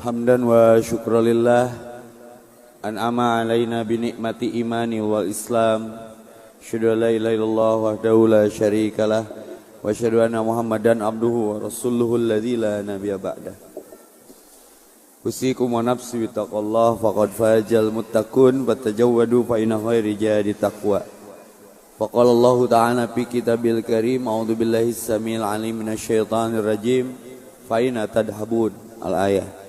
Hamdan wa syukralillah an'ama alaina bi ni'mati imani wal islam. Asyhadu an la ilaha illallah wahdahu la syarikalah wa asyhadu anna Muhammadan abduhu wa rasuluhu alladzi la nabiyya ba'dah. Usikum wa nafsi bi taqwallah faqad fazal muttaqun fatajawwadu fa inna khairal jadi taqwa. Faqala Allah ta'ala fi kitabil karim a'udzu billahi samil alim minasyaitonir rajim fa inna tadhabun al-ayah.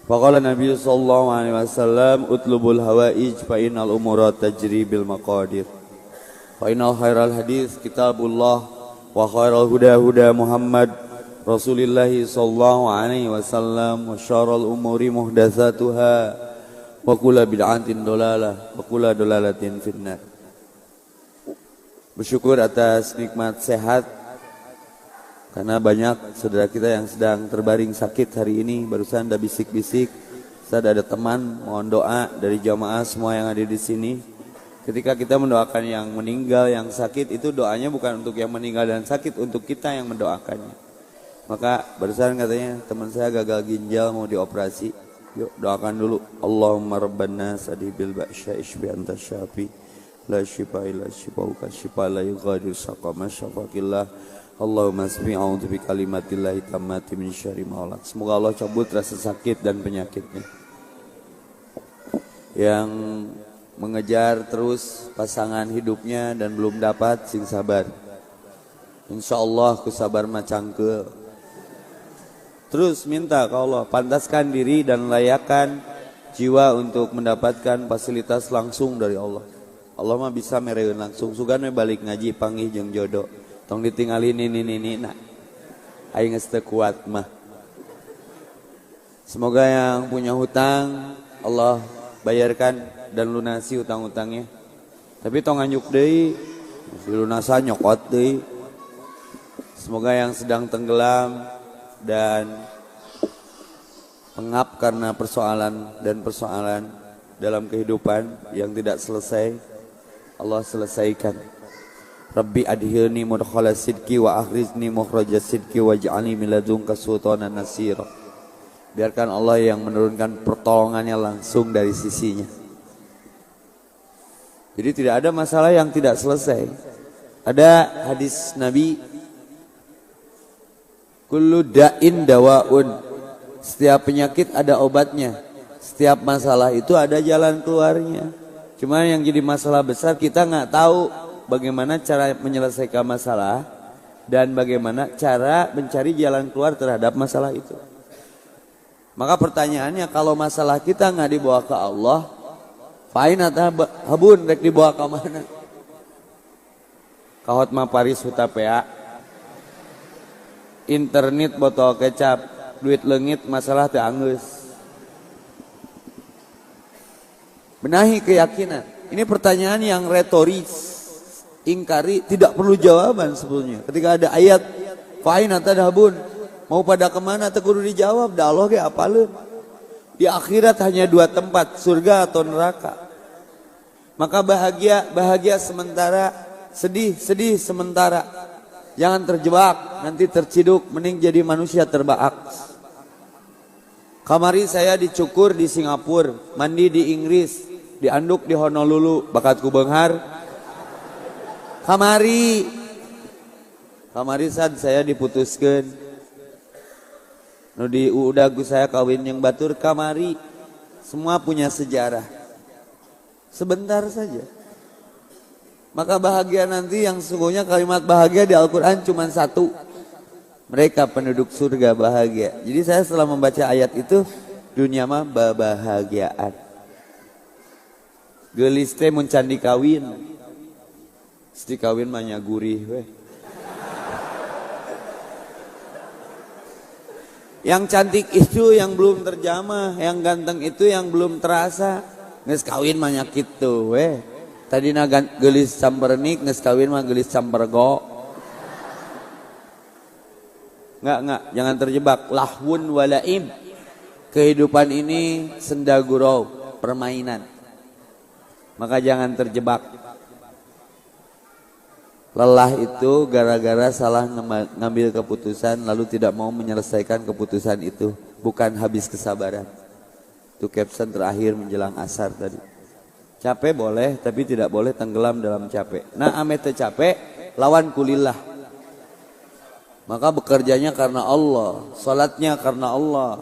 Faqala Nabi sallallahu alaihi wasallam utlubul hawaij fa innal umura tajri bil maqadir. Fa innal khairal hadis kitabullah wa khairal huda huda Muhammad Rasulillah sallallahu alaihi wasallam wa syarrul umuri muhdatsatuha wa kullu bid'atin dalalah wa kullu dalalatin finnar. Bersyukur atas nikmat sehat karena banyak saudara kita yang sedang terbaring sakit hari ini. Barusan ada bisik-bisik, saat ada teman mohon doa dari jamaah semua yang ada di sini. Ketika kita mendoakan yang meninggal, yang sakit, itu doanya bukan untuk yang meninggal dan sakit, untuk kita yang mendoakannya. Maka barusan katanya teman saya gagal ginjal mau dioperasi. Yuk doakan dulu. Allahumma rabban nas adibil ba'sya ishbi anta syafi la syifa illa syifauka syifa la yughadiru saqama syafaqillah. Allahumma asmi a'udzu bi kalimatillahi tammati min syarri ma khalaq. Semoga Allah cabut rasa sakit dan penyakitnya. Yang mengejar terus pasangan hidupnya dan belum dapat, sing sabar. Insyaallah ku sabar macangkeul. Terus minta ke Allah, pantaskan diri dan layakan jiwa untuk mendapatkan fasilitas langsung dari Allah. Allah mah bisa mereun langsung, sugan we balik ngaji panggih jeung jodoh. Tong ditinggalin ini nah. Aing geus teu kuat mah. Semoga yang punya hutang Allah bayarkan dan lunasi hutang-hutangnya. Tapi tong anjuk deui, dilunasan nyokot deui. Semoga yang sedang tenggelam dan pengap karena persoalan dalam kehidupan yang tidak selesai, Allah selesaikan. Rabbi adhilni mudkhala sidqi wa akhrizni mukhraja sidqi waj'alni min ladunka sultanan nasira. Biarkan Allah yang menurunkan pertolongannya langsung dari sisinya. Jadi tidak ada masalah yang tidak selesai. Ada hadis Nabi, kullu da'in dawaun. Setiap penyakit ada obatnya. Setiap masalah itu ada jalan keluarnya. Cuma yang jadi masalah besar kita nggak tahu bagaimana cara menyelesaikan masalah dan bagaimana cara mencari jalan keluar terhadap masalah itu. Maka pertanyaannya, kalau masalah kita nggak dibawa ke Allah, fa'in atau habun rek dibawa ke mana? Kahot mah Paris hutapea, internet botol kecap, duit leungit masalah teu anggeus. Benahi keyakinan. Ini pertanyaan yang retoris. Ingkari, tidak perlu jawaban sebetulnya. Ketika ada ayat fa'in atadhabun, mau pada kemana teu kudu dijawab, da Allah ge apaleun. Di akhirat hanya dua tempat, surga atau neraka. Maka bahagia sementara, sedih sementara. Jangan terjebak, nanti terciduk, mending jadi manusia terbaak. Kamari saya dicukur di Singapura, mandi di Inggris, dianduk di Honolulu, bakat ku beunghar. Kamari sad saya diputuskan. Nu di udagu saya kawin yang batur kamari. Semua punya sejarah. Sebentar saja. Maka bahagia nanti yang sesungguhnya kalimat bahagia di Al-Quran cuma satu. Mereka penduduk surga bahagia. Jadi saya setelah membaca ayat itu, dunia mah bahagiaan. Geulis teh mun can dikawin. Mesti kawin mah gurih weh. Yang cantik itu yang belum terjamah, yang ganteng itu yang belum terasa. Geus kawin mah nya kitu weh. Tadina geulis campernik, geus kawin mah geulis campergo. Enggak, jangan terjebak. Lahwun walaim. Kehidupan ini senda gurau, permainan. Maka jangan terjebak. Lelah itu gara-gara salah ngambil keputusan lalu tidak mau menyelesaikan keputusan itu. bukan habis kesabaran. Itu caption terakhir menjelang asar tadi. Capek boleh, tapi tidak boleh tenggelam dalam capek. Nah, ame teu capek, lawan kulillah. Maka bekerjanya karena Allah, salatnya karena Allah,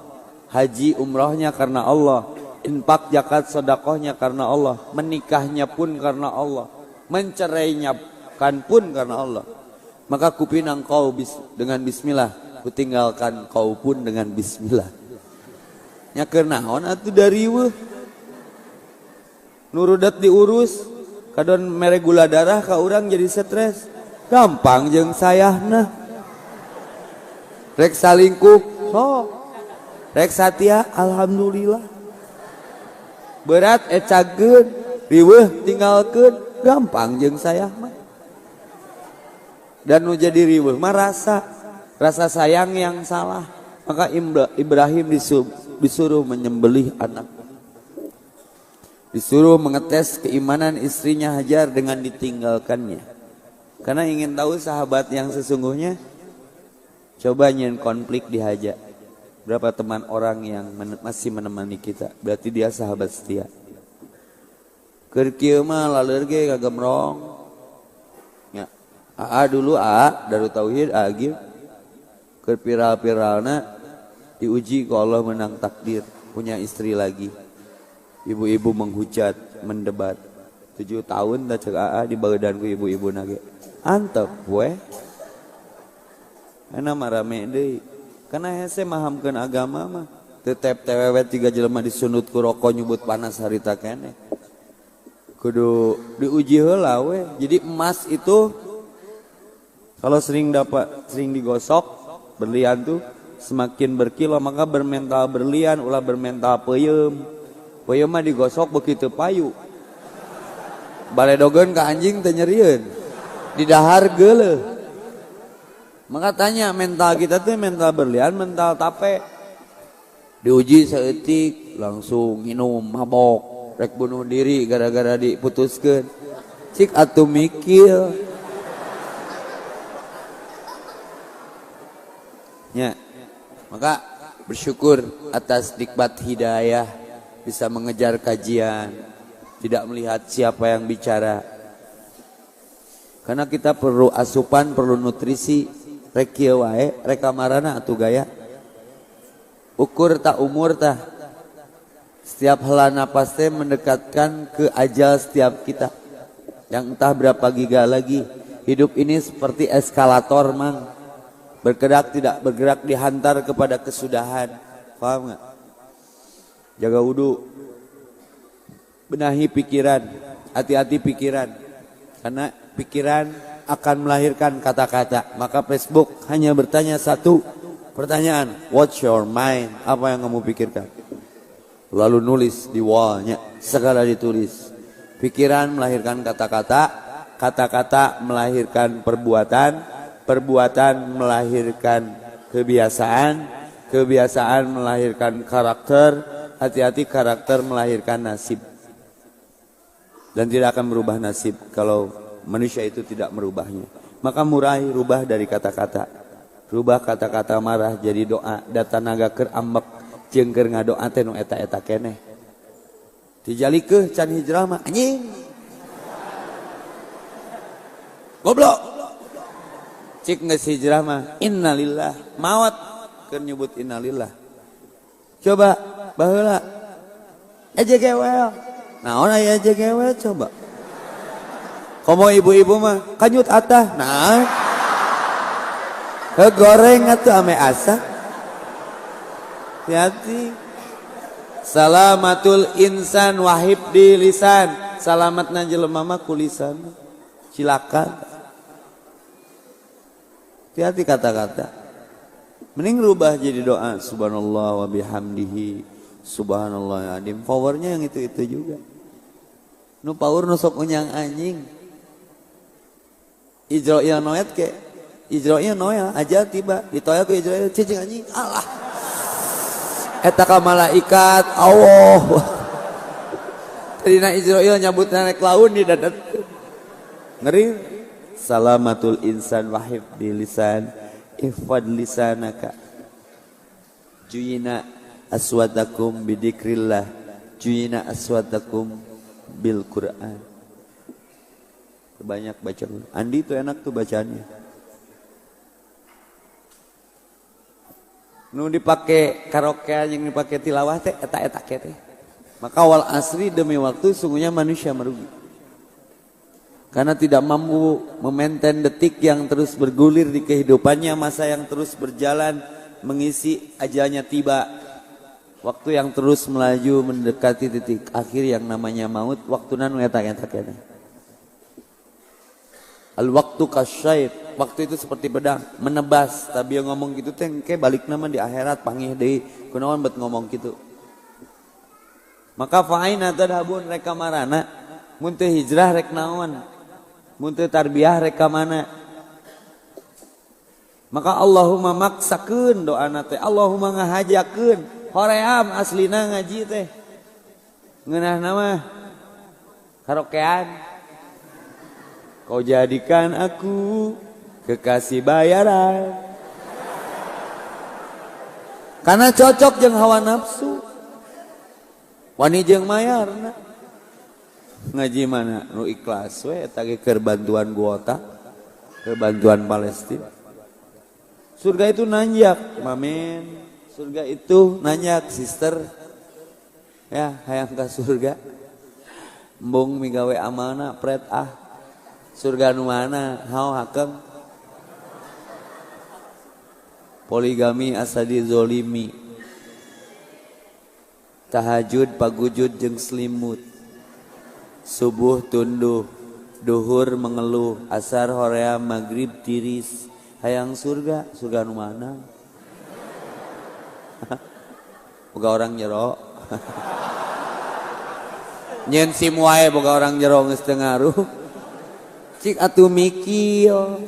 haji umrahnya karena Allah, infak zakat sedekahnya karena Allah, menikahnya pun karena Allah, mencerainya kan pun karena Allah. Maka kupinang kau dengan bismillah, kutinggalkan kau pun dengan bismillah. Nya keur naon atuh dari weuh? Nurudat diurus, kadon mere gula darah ka urang jadi stres. Gampang jeung sayahna. Rek salingkuh, sok. Rek satia, alhamdulillah. Berat ecageun, riweuh tinggalkeun, gampang jeung sayah mah. Dan nu jadi riweuh mah rasa sayang yang salah. Maka Ibrahim disuruh menyembelih anak. Disuruh mengetes keimanan istrinya Hajar dengan ditinggalkannya. Karena ingin tahu sahabat yang sesungguhnya, coba nyen konflik di Hajar. Berapa teman orang yang masih menemani kita, berarti dia sahabat setia. Keur kieu mah laleur ge kagemrong. Ya. Dulu Darut Tauhid Agim keur viral-viralna diuji ku Allah menang takdir, punya istri lagi. Ibu-ibu menghujat, mendebat. 7 tahun dah cek di bagedan ku ibu-ibu nage. Antep we. Enak mah rame deui. Karena hese mahamkeun agama mah. Teu tewewet 3 jelema disunut ku rokok nyebut panas harita keneh. Kudu diuji heula we. Jadi emas itu kalau sering digosok berlian tuh semakin berkilo, maka bermental berlian ulah bermental peuyeum. Peuyeum mah digosok begitu payu. Baledogeun ka anjing teu nyerieun. Di dahar geuleuh. Maka tanya mental kita tuh mental berlian, mental tape. Diuji saeutik langsung minum mabok, rek bunuh diri gara-gara diputuskeun. Cik atuh mikir. Ya. Maka bersyukur atas nikmat hidayah, bisa mengejar kajian, tidak melihat siapa yang bicara. Karena kita perlu asupan, perlu nutrisi, rek kieu wae, rek kamarana atuh gaya. Ukur tak umur tah. Setiap hela napas teh mendekatkan ke ajal setiap kita. Yang entah berapa giga lagi. Hidup ini seperti eskalator mang. Bergerak tidak bergerak dihantar kepada kesudahan. Paham enggak? Jaga wudu, benahi pikiran, hati-hati pikiran, karena pikiran akan melahirkan kata-kata. Maka Facebook hanya bertanya satu pertanyaan, what's your mind? Apa yang kamu pikirkan? Lalu nulis di wallnya, segala ditulis. Pikiran melahirkan kata-kata, kata-kata melahirkan perbuatan, perbuatan melahirkan kebiasaan, kebiasaan melahirkan karakter. Hati-hati, karakter melahirkan nasib. Dan tidak akan berubah nasib kalau manusia itu tidak merubahnya. Maka murai rubah dari kata-kata. Rubah kata-kata marah jadi doa. Data naga keur ambek jeung keur ngadoa teh nu eta-eta keneh. Dijalikeun can hijrah mah anjing. Goblok. Cik geus hijrah mah innalillah, maot keur nyebut innalillah. Coba baheula ejegewel. Naon aya ejegewel coba? Komo ibu-ibu mah kanyut atah. Nah. Kegoreng atuh ame asa. Hati-hati. Salamatul insan wahib di lisan. Salamatna jelema mah ku lisan. Cilaka. Hati-hati kata-kata. Mending rubah jadi doa subhanallah wa bihamdihi subhanallah adim. Powernya yang itu juga. Nu power nu sok unyang anjing. Ijro'il noet ke. Ijro'il noel aja tiba. Ditoya ke Ijro'il cicing anjing. Allah. Eta ka malaikat Allah. Tadina Ijro'il nyabut naik laun di dadat. Ngeri. Salamatul insan wahib di lisan. Ifad lisanaka. Juyina aswatakum bidikrillah, juyina aswatakum bil Quran. Banyak baca. Andi tuh enak tuh bacaannya. Nu dipake karaokean yang dipake tilawah teh eta teh. Maka wal asri demi waktu sungguhnya manusia merugi. Karena tidak mampu memaintain detik yang terus bergulir di kehidupannya, masa yang terus berjalan mengisi ajalnya tiba. Waktu yang terus melaju mendekati titik akhir yang namanya maut, waktu nan eta kene. Al waktu kasyait, waktu itu seperti pedang menebas. Tapi yang ngomong gitu teh engke balik nama di akhirat panggih deui. Kunaon bet ngomong gitu. Maka fa'aina tadhabun reka marana, mun teu hijrah rek naon? Mun teu tarbiyah rek ka mana? Maka Allahumma maksakeun doana teh, Allahumma ngahajakeun. Hoream aslina ngaji teh. Ngeunahna mah karaokean. Kau jadikan aku kekasih bayaran. Karena cocok jeung hawa nafsu. Wani jeung mayarna. Ngaji mana nu ikhlas we eta ge keur bantuan kuota, keur bantuan Palestina. Surga itu nanjak, mamen. Surga itu nanjak, sister. Ya, hayang ka surga. Embung migawe amalna pret ah. Surga nu mana? Hau hakem. Poligami asadi zolimi. Tahajud pagujud jeung selimut. Subuh tunduh, duhur mengeluh, asar horea maghrib tiris. Hayang surga, surga nu mana? Boga orang jero. Nyeun sim wae boga orang jero geus teu ngaruh. Cik atuh mikir.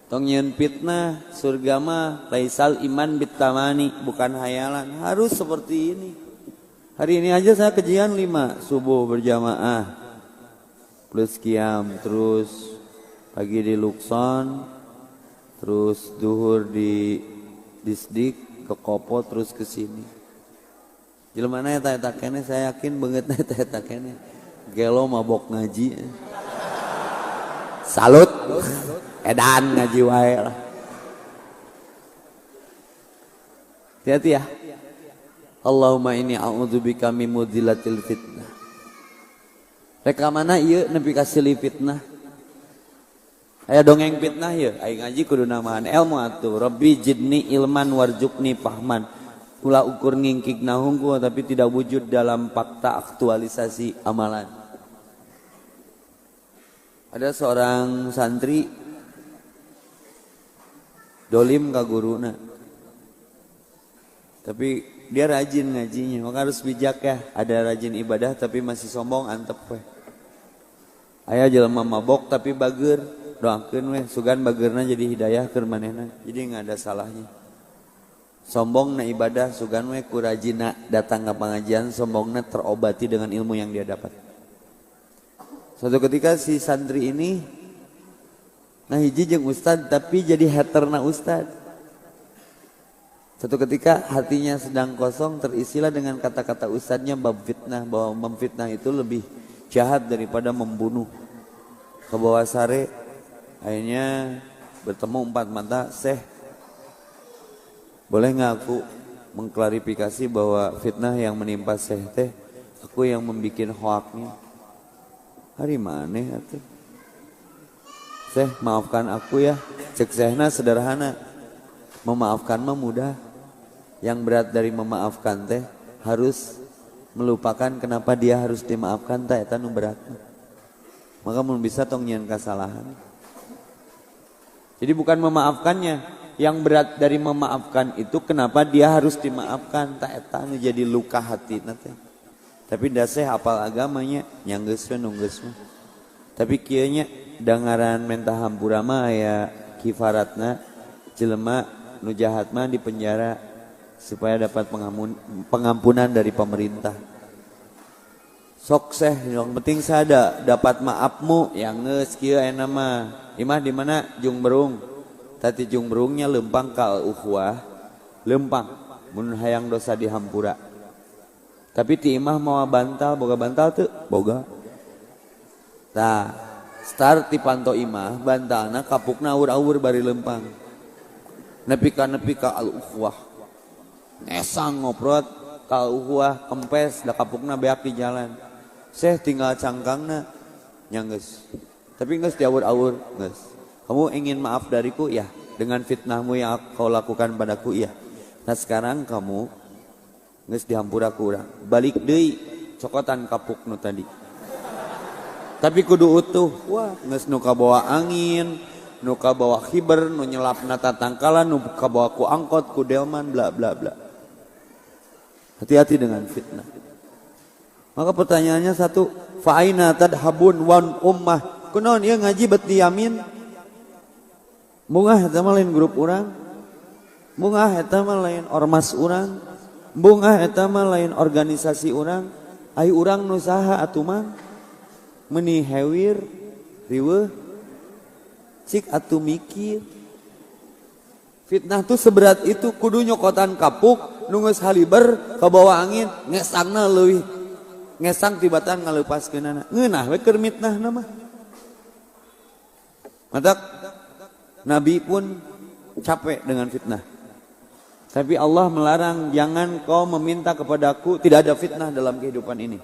Tong nyeun fitnah, surga mah laisal iman bitamani, bukan hayalan. Harus seperti ini. Hari ini aja saya kajian 5, subuh berjamaah. Plus qiyam, terus pagi di Luxon, terus duhur di Disdik, ke Kopo, terus ke sini. Jelema na eta kene saya yakin banget na eta kene. Gelo mabok ngaji. Salut. Edan ngaji wae lah. Hati-hati ya. Allahumma inni a'udzubika min mudzilatil fitnah. Reka mana ieu nepi ka silih fitnah? Aya dongeng fitnah ieu, aing ngaji kudu namahan ilmu atuh. Rabbi jidni ilman warzuqni fahman. Ulah ukur ngingkigna hungku tapi tidak wujud dalam fakta aktualisasi amalan. Ada seorang santri dolim ka guruna. Tapi dia rajin ngajinya, maka harus bijak ya. Ada rajin ibadah tapi masih sombong antep we. Aya jelema mabok tapi bager, doakeun we sugan bageurna jadi hidayah keur manehna. Jadi enggak ada salahnya. Sombong na ibadah sugan we ku rajina datang ke pengajian, sombongna terobati dengan ilmu yang dia dapat. Suatu ketika si santri ini ngahiji jeung ustad tapi jadi haterna ustad. Suatu ketika hatinya sedang kosong terisilah dengan kata-kata ustadnya bab fitnah, bahwa memfitnah itu lebih jahat daripada membunuh. Ke bawah sare akhirnya bertemu 4 mata, "Syekh, boleh nggak aku mengklarifikasi bahwa fitnah yang menimpa Syekh teh aku yang membikin hoaknya?" Hari mana atuh? Syekh, maafkan aku ya. Cek Syekhna sederhana. Memaafkan mah mudah. Yang berat dari memaafkan teh harus melupakan kenapa dia harus dimaafkan teh eta nu berat. Maka mun bisa tong nyieun kasalahan. Jadi bukan memaafkannya, yang berat dari memaafkan itu kenapa dia harus dimaafkan teh eta nu jadi luka hatina teh. Tapi da Syekh hafal agamanya nya geus we nu geus mah. Tapi kieu nya dangaran mentah hampura mah aya kifaratna jelema nu jahat mah di penjara supaya dapat pengampunan dari pemerintah. Sok Syekh, yang penting saya dapat maafmu yang geus kieu aya mah. Imah di mana? Jung Berung. tati jungbrungnya lempang ka ukhuwah lempang mun hayang dosa dihampura. Tapi ti imah mau bantal boga bantal teu boga. Tah start ti panto imah bantalna kapukna awur-awur bari lempang nepi ka al ukhuwah ngesang ngoprot ka al ukhuwah kempes da kapukna beak di jalan. Syekh tinggal cangkangna nya geus. Tapi geus diawur-awur geus. Kamu ingin maaf dariku? Ya. Dengan fitnahmu yang kau lakukan padaku? Ya. Nah sekarang kamu geus dihampura ku urang. Balik deui cokotan kapuk nu tadi. Tapi kudu utuh. Wah, geus nu kabawa angin, nu kabawa khiber, nu nyelapna tatangkalan, nu kabawa ku angkot, ku delman, bla bla bla. Hati-hati dengan fitnah. Maka pertanyaannya satu, fa aina tadhabun wan ummah? Kunaon ieu ngaji bet diyamin? Bungah eta mah lain grup urang. Bungah eta mah lain ormas urang. Bungah eta mah lain organisasi urang. Ai urang nu saha atuh mang? Meuni hewir, riweuh. Cik atuh mikir. Fitnah tuh seberat itu kudu nyokotan kapuk nu geus haliber kabawa angin ngesangna leuwih. Ngesang tibatan ngaleupaskeunana. Ngeunah we keur mitnahna mah. Matak Nabi pun capek dengan fitnah. Tapi Allah melarang jangan kau meminta kepadaku, tidak ada fitnah dalam kehidupan ini.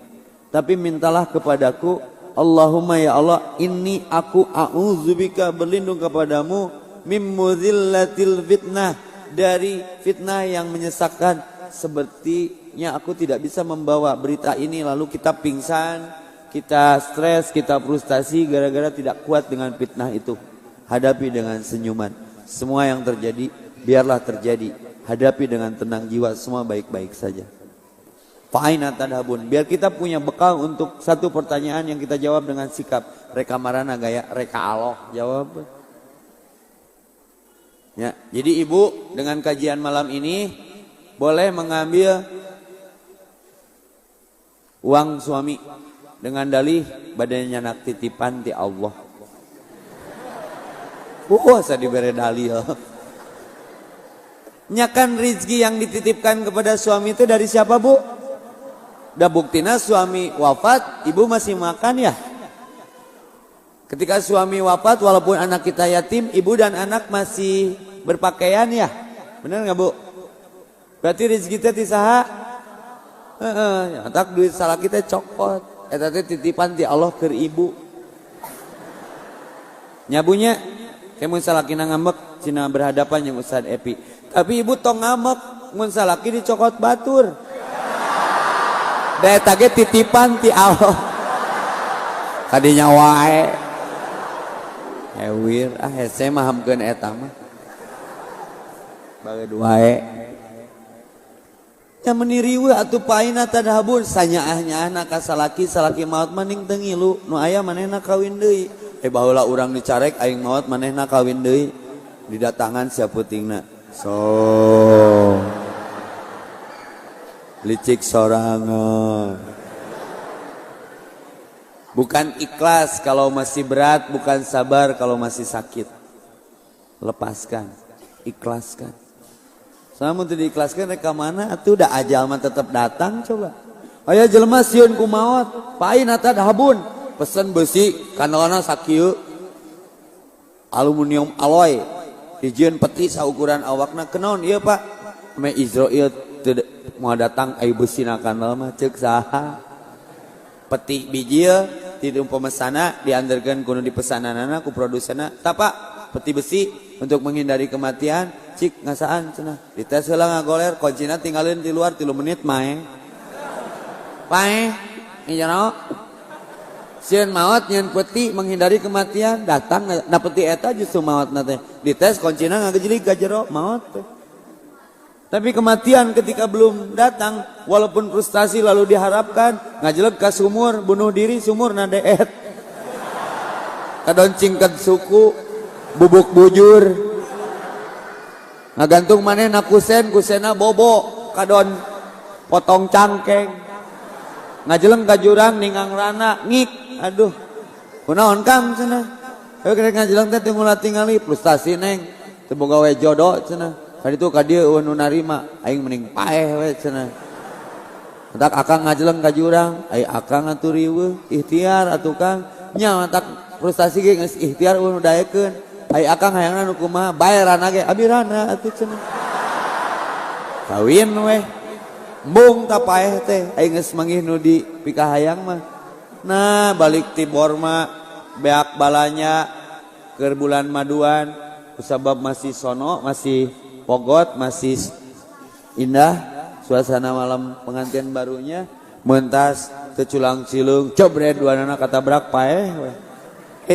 Tapi mintalah kepadaku, Allahumma ya Allah, inni aku a'udzubika berlindung kepadamu mimmuzillatil fitnah, dari fitnah yang menyesakkan. Sepertinya aku tidak bisa membawa berita ini lalu kita pingsan, kita stres, kita frustasi gara-gara tidak kuat dengan fitnah itu. Hadapi dengan senyuman. Semua yang terjadi biarlah terjadi. Hadapi dengan tenang jiwa, semua baik-baik saja. Fa'aina tadhabun. Biar kita punya bekal untuk satu pertanyaan yang kita jawab dengan sikap reka marana gaya reka Allah jawab. Ya, jadi ibu dengan kajian malam ini boleh mengambil uang suami dengan dalih badannya nak titipan ti Allah. Saya diberi dalil. Nyakan rizki yang dititipkan kepada suami itu dari siapa bu? Dah buktina suami wafat, ibu masih makan ya? Ketika suami wafat, walaupun anak kita yatim, ibu dan anak masih berpakaian ya? Benar nggak bu? Berarti rizki kita disaha? Tak duit salah kita cokot. Eta titipan ti Allah ke ibu. Nyabunya kayak mun salakina ngambek cina berhadapan yang Ustaz Epi. Tapi ibu tong ngambek mun salaki dicokot batur. Da eta ge titipan ti Allah. Kadinya wae. Hewir hese mah hamkeun eta mah. Bageud wae. Ya meniriwe atuh paina tadhabun sanyaah-nyaahna ka salaki maot maning teu ngilu nu aya manehna kawin deui. Baheula urang dicarek aing maot manehna kawin deui didatangan sia peutingna. So licik sorangan. Bukan ikhlas kalau masih berat, bukan sabar kalau masih sakit. Lepaskan, ikhlaskan. Sama teu diikhlaskan rek ka mana atuh da ajal mah tetep datang coba. Aya jelema sieun ku maot, paina tadhabun. Pesen besi kandalana sakieu aluminium alloy hijieun peti saukuran awakna kenaon ieu Pak me Israel teu moal datang ai besina kandal mah ceuk saha peti biji ti pemesanna diantarkeun kudu dipesananana ku produsenna tah Pak peti besi untuk menghindari kematian cik ngasaan cenah dites heula ngagoler kuncina tinggalin di luar 3 menit mae pae ieu sieun maot nyeun peti menghindari kematian datang na peti eta justru maot teh dites kuncina ngagejlig ka jero maot teh. Tapi kematian ketika belum datang walaupun frustasi lalu diharapkan ngajeleg ka sumur bunuh diri sumur na deet kadoncingkeun suku bubuk bujur ngagantung maneh na kusena bobo kadon potong cangkeng ngajeleng ka jurang ningang rana ngik aduh kunaon Kang cenah. Heuh kerek ngajelang teh teu ngulah tingali frustasi neng. teu boga we jodoh cenah. Kali itu ka dieu nu narima, aing mending paeh we cenah. Tak akang ngajeleng ka jurang, ai akang atuh riweuh, ikhtiar atuh Kang. Nya tak frustasi ge geus ikhtiar nu daekeun. Ai akang hayangna nu kumaha, bayaranna ge abirana atuh cenah. Kawin we. Embung ta paeh teh, ai geus manggih nu di pikahayang mah. Nah, balik tibor mah beak balanya keur bulan maduan, kusabab masih sono, masih pogot, masih indah. Suasana malam pengantin barunya mentas teculang cilung cobret dua anak kata brak paeh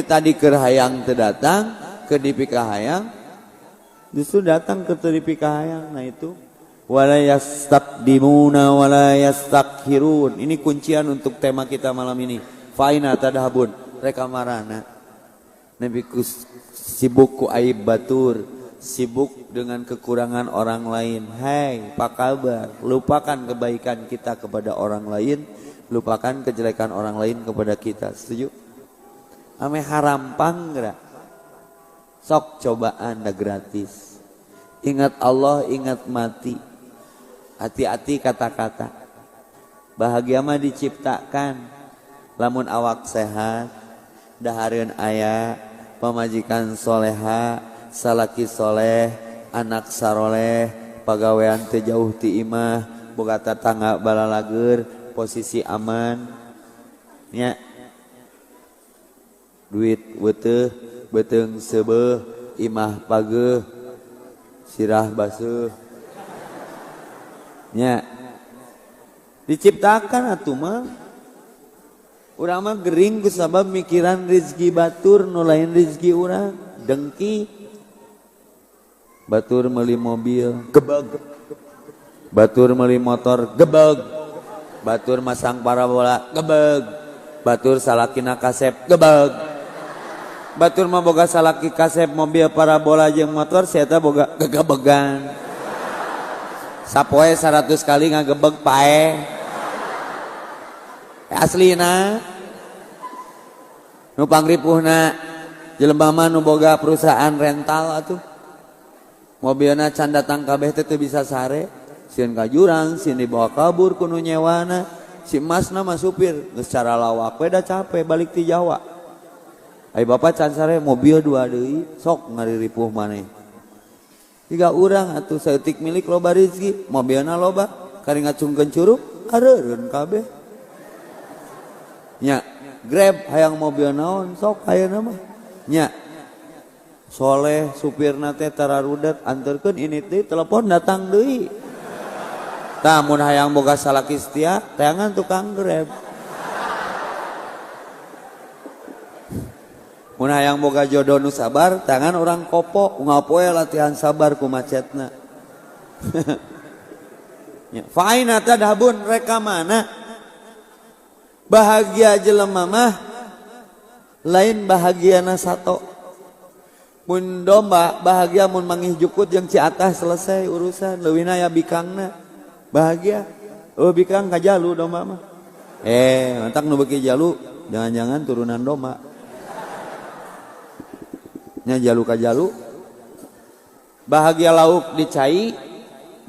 tadi keur hayang teu datang keur dipikah hayang justru datang keur teu dipikah hayang. Nah itu wala yastaqdimuna wala yastakhirun, ini kuncian untuk tema kita malam ini. Faina tadhabun reka marana nabi sibuk ku aib batur, sibuk dengan kekurangan orang lain. Hai, apa kabar? Lupakan kebaikan kita kepada orang lain, lupakan kejelekan orang lain kepada kita. Setuju? Ame harampang gerak. Sok cobaan dah gratis. Ingat Allah, ingat mati. Hati-hati kata-kata. Bahagia mah diciptakan. Lamun awak sehat, dahareun aya pamajikan soleha, salaki soleh, anak saroleh, pagawean teu jauh ti imah, boga tetangga balalager, posisi aman nya. Duit weuteuh, beuteung seubeuh, imah pageuh, sirah baseuh nya. Diciptakan atuh mah. Urang mah gering kusabab mikiran rezeki batur nu lain rezeki urang. Dengki batur meuli mobil gebeg, batur meuli motor gebeg, batur masang parabola gebeg, batur salakina kasep gebeg, batur mah boga salaki kasep mobil parabola jeung motor saya boga gegebegan. Sapoe 100 kali ngagebeg paeh. Aslina nu pangripuhna jelema mah nu boga perusahaan rental atuh. Mobilna can datang kabeh teh teu bisa sare, sieun ka jurang, sieun dibawa kabur ku nu nyewana. Si emasna mah supir, geus cara lawak we da capek balik ti Jawa. Ai bapak can sare mobil 2 deui, sok ngariripuh maneh. 3 urang atuh saeutik milik loba rezeki, mobilna loba, kari ngacungkeun curug, areureun kabeh. Nya, Grab hayang mobil naon, sok hayeuna mah. Nya. Soleh supirna teh tararudet anterkeun ini teh telepon datang deui. Tah mun hayang boga salaki setia, teangan tukang Grab. Mun hayang boga jodoh nu sabar, tangan orang kopo, unggal poe latihan sabar ku macetna. Ya, faina tadhabun reka mana? Bahagia jelema mah lain bahagiana sato. Mun domba bahagia mun manggih jukut jeung ciatah selesai urusan, leuwihna aya bikangna. Bahagia. Oh bikang kajalu domba mah. Mantak nu beuki jalu, jangan-jangan turunan domba. Nya jalu kajalu. Bahagia lauk dicai,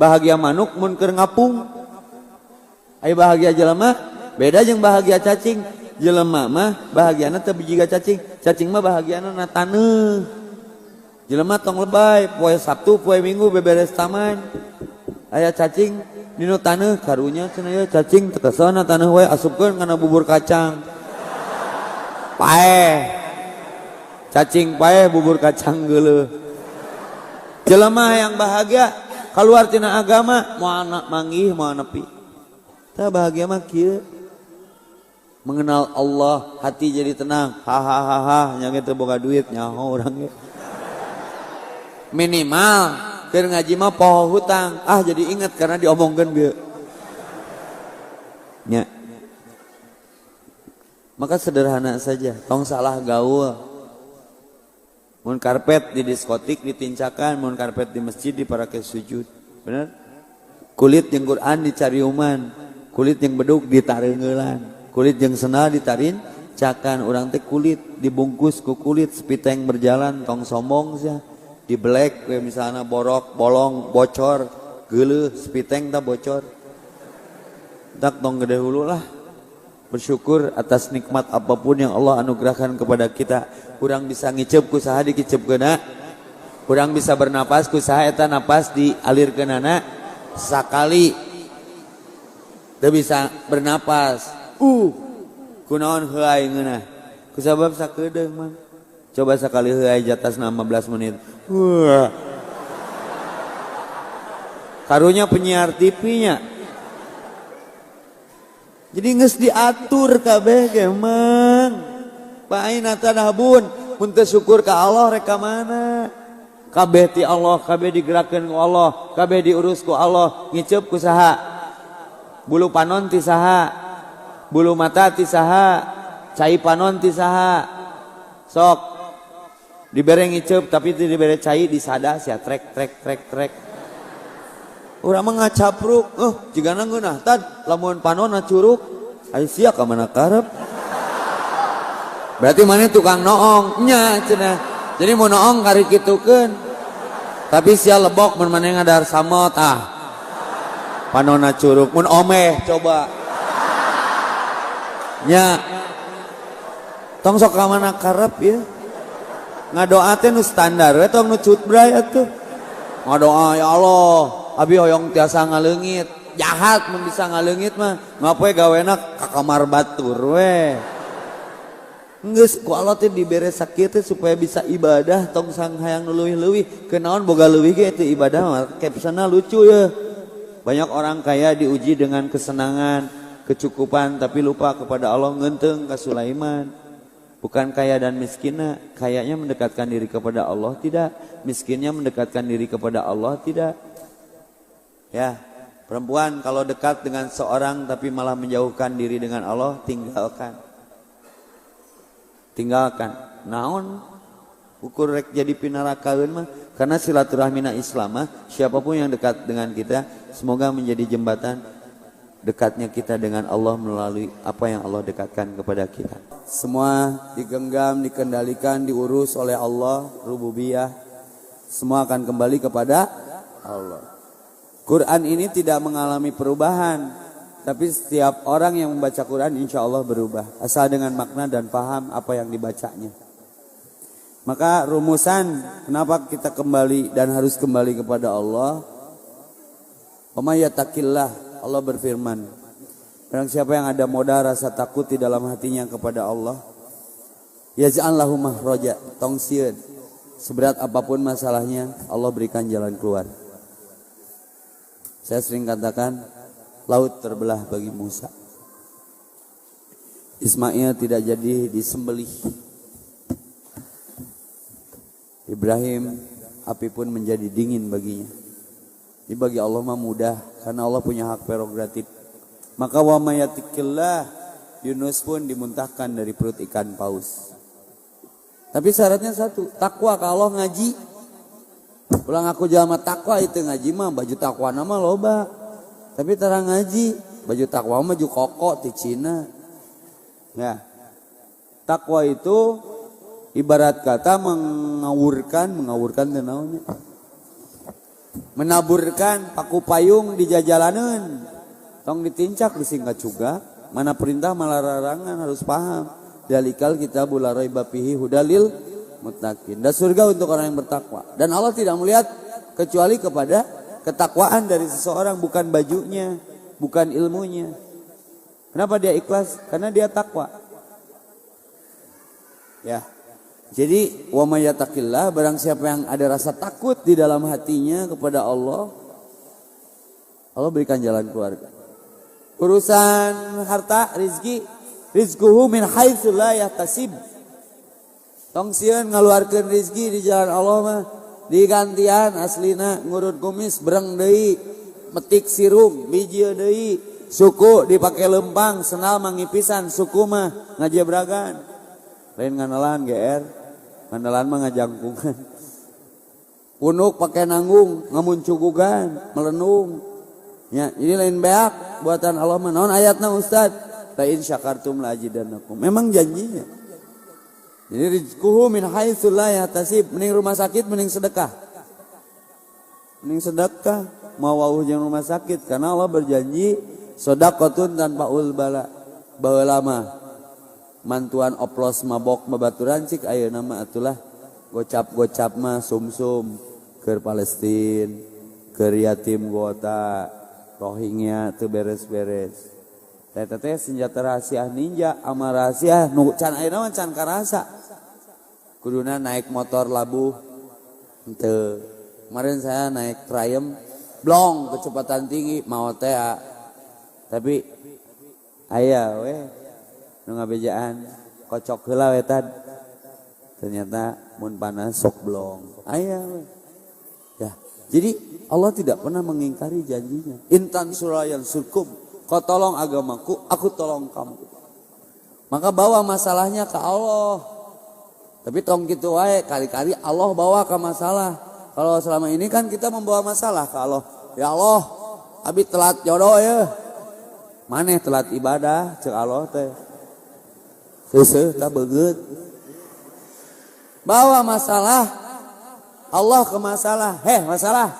bahagia manuk mun keur ngapung. Ai bahagia jelema beda jeung bahagia cacing. Jelema mah bahagiana teu jiga cacing. Cacing mah bahagiana na taneuh. Jelema tong lebay, poe Sabtu, poe Minggu beberes taman. Aya cacing dinu taneuh karunya cenah ye cacing teu kesana taneuh we asupkeun kana bubur kacang. Paeh. Cacing paeh bubur kacang geuleuh. Jelema yang bahagia keluar tina agama moal manggih moal nepi. Tah bahagia mah kieu. Mengenal Allah, hati jadi tenang. Hahaha, nya teu boga duit nyaho urang ge. Minimal keur ngaji mah poho hutang. Jadi ingat karena diomongkeun ge. Nya. Maka sederhana saja, tong salah gaul. Mun karpet di diskotik ditincakan, mun karpet di masjid diparake sujud. Bener? Kulit jeung Quran dicariuman, kulit yang bedug ditareungeulan. Kulit yang sendal ditarin cakan orang teh kulit dibungkus ku kulit sepiteng berjalan tong sombong sia di black we misalnya borok, bolong, bocor, geuleuh, spiteng tak bocor. Tak tong gede hulu lah. Bersyukur atas nikmat apapun yang Allah anugerahkan kepada kita. Kurang bisa ngicep kusaha dikicepkeuna. Kurang bisa bernapas kusaha eta napas dialirkeunana sakali. Teu bisa bernapas. Kunaon heuai ngeunah. Kusabab sakedeung mah. Coba sekali heuai jatasna 15 menit. Karunya penyiar TV-nya. Jadi geus diatur kabeh ge mang. Paina tadabun mun teu syukur ka Allah rek ka mana? Kabeh ti Allah, kabeh digerakkeun ku Allah, kabeh diurus ku Allah, ngiceup ku saha? Bulu panon ti saha? Bulu mata ti saha? Cai panon ti saha? Sok dibere ngiceup tapi teu dibere cai disada sia trek. Urang mah ngacapruk, jigana ngeunah tad lamun panonna curug, aya sia ka mana karep. Berarti mana tukang noong nya cenah. Jadi mau noong kari kitukeun. Tapi sia lebok mun maneh ngadar samot panonna curug, mun omeh coba. Nya. Tong sok ka mana karep ya. Ngadoa teh nu standar we tong nu cutbray atuh. Ngadoa ya Allah abi hoyong tiasa ngaleungit. Jahat mun bisa ngaleungit mah ngapoe gawena ka kamar batur we. Geus ku Allah teh dibere sakieu teh supaya bisa ibadah tong sang hayang nu leuwih-leuwih. Kenaon boga leuwih ge teh ibadah mah captionna lucu ya. Banyak orang kaya diuji dengan kesenangan, kecukupan tapi lupa kepada Allah ngeunteung ka Sulaiman. Bukan kaya dan miskinnya, kayanya mendekatkan diri kepada Allah tidak, miskinnya mendekatkan diri kepada Allah tidak. Ya, perempuan kalau dekat dengan seorang tapi malah menjauhkan diri dengan Allah, tinggalkan. Naon ukur rek jadi pinarakaeun mah karena silaturahmina Islam mah siapapun yang dekat dengan kita semoga menjadi jembatan dekatnya kita dengan Allah melalui apa yang Allah dekatkan kepada kita. Semua digenggam, dikendalikan, diurus oleh Allah, rububiyah. Semua akan kembali kepada Allah. Quran ini tidak mengalami perubahan, tapi setiap orang yang membaca Quran insya Allah berubah, asal dengan makna dan paham apa yang dibacanya. Maka rumusan kenapa kita kembali dan harus kembali kepada Allah. Wa may yattaqillah, Allah berfirman, barang siapa yang ada modal rasa takut di dalam hatinya kepada Allah, yaj'al lahu makhraja, tong sieun, seberat apapun masalahnya Allah berikan jalan keluar. Saya sering katakan laut terbelah bagi Musa. Ismail tidak jadi disembelih. Ibrahim api pun menjadi dingin baginya. Ini bagi Allah mah mudah karena Allah punya hak prerogatif. Maka wa mayatikillah, Yunus pun dimuntahkan dari perut ikan paus. Tapi syaratnya satu, takwa ka Allah ngaji. Ulang aku jalma takwa itu ngaji mah baju takwa nama loba. Tapi tarang ngaji, baju takwa mah ju koko ti Cina. Ya. Takwa itu ibarat kata mengawurkan teh naonnya? Menaburkan paku payung di jajalaneun. Tong ditincak disingkat juga. Mana perintah malah larangan harus paham. Dalikal kitabul la raiba fihi hudalil muttaqin. Dan surga untuk orang yang bertakwa. Dan Allah tidak melihat kecuali kepada ketakwaan dari seseorang, bukan bajunya, bukan ilmunya. Kenapa dia ikhlas? Karena dia takwa. Ya. Jadi wa may yattaqillah, barang siapa yang ada rasa takut di dalam hatinya kepada Allah, Allah berikan jalan keluarga. Urusan harta, rizquhu min haitsu la yahtasib. Tong sieun ngaluarkeun rezeki di jalan Allah mah digantian aslina ngurut kumis bereng deui, metik sirum biji deui, suku dipake lempang, senal mangipisan, suku mah ngajebragan. Lain nganalan GR. Mandalan mah ngajangkungan. Unuk pakai nanggung, ngamuncugugan, melenung. Ya, ini lain beak buatan Allah mah. Naon ayatna Ustaz? La in syakartum la azidannakum. Memang janjinya. Jadi rizquhu min haitsu la yahtasib, mending rumah sakit mending sedekah. Mending sedekah mau wauh jeung rumah sakit karena Allah berjanji shadaqatun tanpa ulbala. Baheula mah mantuan oplos mabok babaturan cik ayeuna mah atulah gocap-gocap mah sumsum keur Palestina, keur yatim kuota, Rohingya teu beres-beres. Teh senjata rahasia ninja ama rahasia nu can ayeuna mah can karasa. Kuduna naik motor labuh henteu. Kemarin saya naik Triumph blong kecepatan tinggi mau teh tapi aya we nu ngabejaan kocok heula we tad. Ternyata mun panas sok blong. Aya we. Ya, jadi Allah tidak pernah mengingkari janjinya. Intan surayan surkum, kau tolong agamaku, aku tolong kamu. Maka bawa masalahnya ke Allah. Tapi tong gitu wae, kali-kali Allah bawa ke masalah. Kalau selama ini kan kita membawa masalah ke Allah. Ya Allah, abi telat jodoh ya. Maneh telat ibadah, cek Allah teh. Seuseuh tak begeut. Bawa masalah Allah ke masalah. Masalah.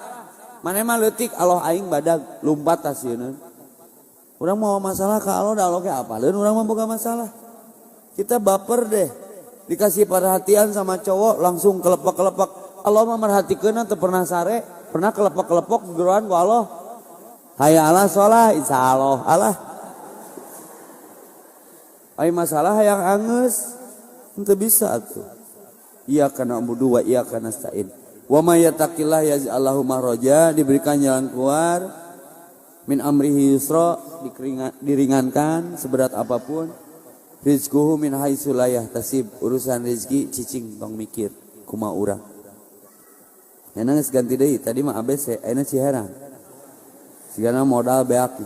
Maneh mah leutik Allah aing badag lumpat tasieun. Urang mau masalah ke Allah, da Allah ke apaleun urang mah boga masalah. Kita baper deh. Dikasih perhatian sama cowok langsung kelepek-kelepek. Allah mah merhatikeun teu pernah sare, pernah kelepek-kelepek geroan ku Allah. Hayya ala sholah, insyaallah. Allah. Ai masalah hayang angeus. Henteu bisa atuh. Iyyaka na'budu wa iyyaka nasta'in. Wa may yattaqillah yaj'alhu makhraja, diberikan jalan keluar. Min amrihi yusra, diringankan seberat apapun. Rizquhu min haitsu la yahtasib, urusan rezeki cicing tong mikir kumaha urang. Yana geus ganti deui, tadi mah ABC, ayeuna Ciherang. Sigana modal beak.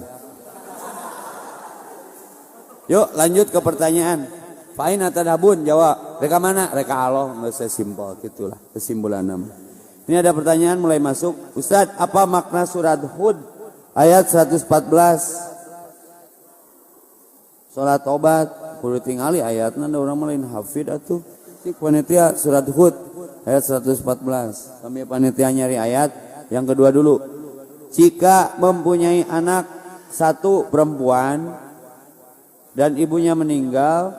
Yuk lanjut ke pertanyaan. Fa'ina tadhabun, jawab. Reka mana? Reka Allah, geus simpel gitulah kesimpulan nama. Ini ada pertanyaan mulai masuk. Ustaz, apa makna surat Hud ayat 114? Salat tobat kudu tingali ayatna da urang mah lain hafid atuh. Cik panitia surat Hud ayat 114. Kami panitia nyari ayat yang kedua dulu. Jika mempunyai anak satu perempuan dan ibunya meninggal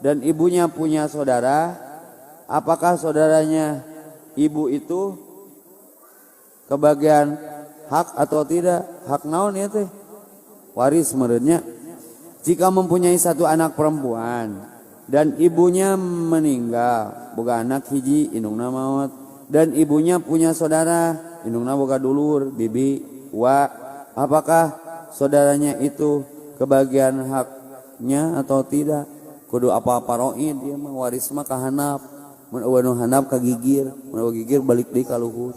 dan ibunya punya saudara, apakah saudaranya ibu itu kebagian hak atau tidak? Hak naon ya teh? Waris meureunnya. Jika mempunyai satu anak perempuan dan ibunya meninggal, boga anak hiji indungna maot, dan ibunya punya saudara indungna boga dulur bibi wa, apakah saudaranya itu kebagian haknya atau tidak? Kudu apa-apa roid dia mah waris mah ka hanap, mun eueuh nu hanap ka gigir, mun gigir balik deui ka luhur.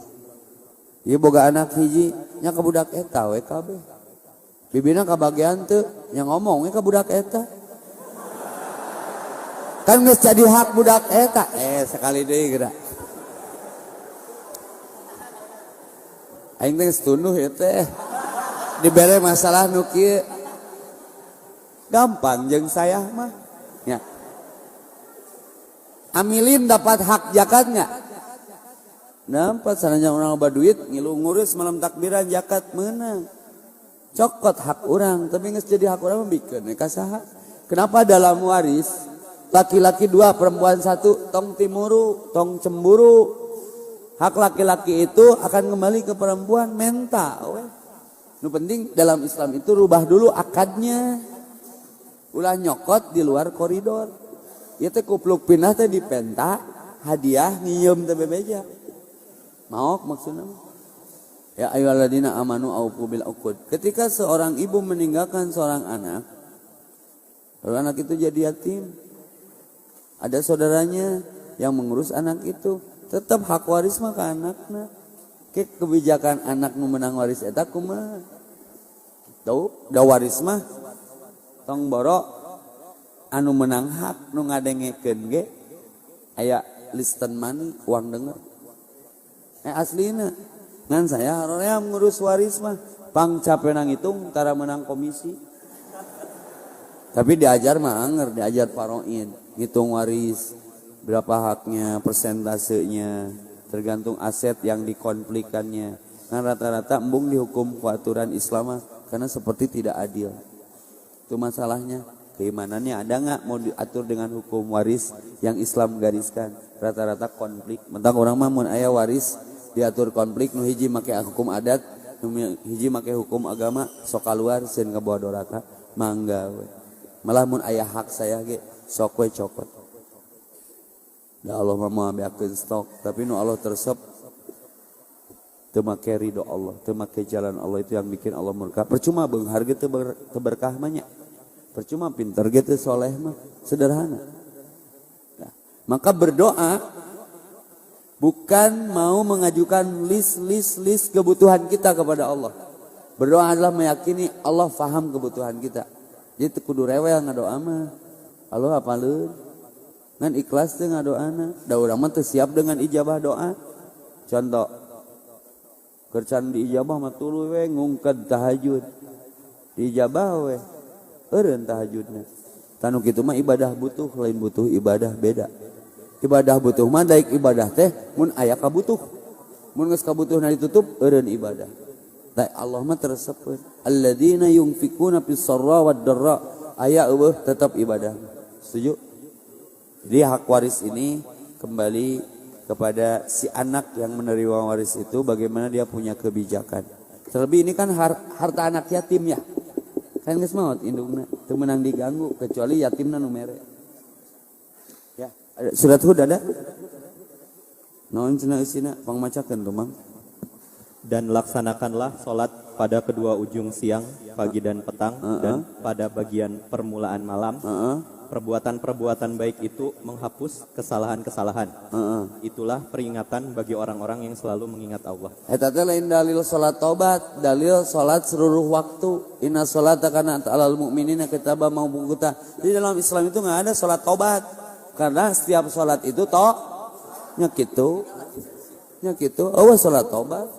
Ieu boga anak hiji nya ka budak eta we kabeh. Bibina kabagian teu yang ngomong ka budak eta. Kan geus jadi hak budak eta. Sekali deui geura. Aing teh geus tunduh ya teh. Dibere masalah nu kieu. Gampang jeung saya mah. Ya. Amilin dapat hak zakat enggak? Dapat sananya urang loba duit ngilu ngurus malam takbiran zakat meunang. Cokot hak orang, tapi nggak jadi hak orang membikin. Kasaha? Kenapa dalam waris laki-laki 2 perempuan 1 tong timuru, tong cemburu? Hak laki-laki itu akan kembali ke perempuan mental. Nu penting dalam Islam itu rubah dulu akadnya. Ulah nyokot di luar koridor. Ieu teh kupluk pindah teh dipenta, hadiah ngieum teh bebeja. Maok maksudna. Ya ayyuhalladzina amanu aufu bil uqud. Ketika seorang ibu meninggalkan seorang anak, lalu anak itu jadi yatim. Ada saudaranya yang mengurus anak itu, tetap hak waris mah ka anakna. Kebijakan anak nu menang waris eta kumaha? Tuh, da waris mah tong boro anu menang hak nu ngadengekeun ge aya listen money, uang denger. Aslina ngan saya haroream ngurus waris mah pang capek nang hitung tara menang komisi. Tapi diajar mah anger, diajar paroin ngitung waris. berapa haknya, persentasenya, tergantung aset yang dikonflikannya. Nah rata-rata embung dihukum ku aturan Islam karena seperti tidak adil. Itu masalahnya. Keimanannya ada nggak mau diatur dengan hukum waris yang Islam gariskan? Rata-rata konflik. Mentang orang mah mun aya waris diatur konflik, nu hiji make hukum adat, nu hiji make hukum agama, sok keluar sieun kaboa doraka, mangga we. Malah mun aya hak saya ge sok we cokot. Da Allah mah beakeun stok, tapi nu Allah tersep teu make ridho Allah, teu make jalan Allah itu yang bikin Allah murka. Percuma beunghar ge teu berkah mah nya. Percuma pintar gitu soleh mah sederhana. Nah, maka berdoa bukan mau mengajukan list kebutuhan kita kepada Allah. Berdoa adalah meyakini Allah faham kebutuhan kita. Jadi kudu rewel ngadoa mah. Allah apaleun? Ngan ikhlas teh ngadoana. Da urang mah teu siap dengan ijabah doa. Contoh. Kercan di ijabah mah tuluy we ngungked tahajud. Di ijabah we eureun tahajudna. Tanu kitu mah ibadah butuh, lain butuh ibadah beda. Ibadah butuh mah daek ibadah teh mun aya kabutuh. Mun geus kabutuhna ditutup eureun ibadah. Da Allah mah teresepkeun. Alladzina yunfikuna fis sarra wad darra. Aya eueuh tetap ibadah. Setuju? Jadi hak waris ini kembali kepada si anak yang menerima waris itu bagaimana dia punya kebijakan. Terlebih ini kan harta anak yatim ya. Kan geus maot indungna teu meunang diganggu kecuali yatimna nu mere. Ya, ada surat Hud ada? Naon cenah eusina pangmacakeun tuh Mang. Dan laksanakanlah salat pada kedua ujung siang, pagi dan petang dan pada bagian permulaan malam. Perbuatan-perbuatan baik itu menghapus kesalahan-kesalahan. Itulah peringatan bagi orang-orang yang selalu mengingat Allah. Eta teh lain dalil salat tobat, dalil salat seluruh waktu. Inna sholata kanat 'alal mu'minina kitaban mawquta. Di dalam Islam itu enggak ada salat tobat. Karena setiap salat itu nya kitu. Eueuh salat tobat.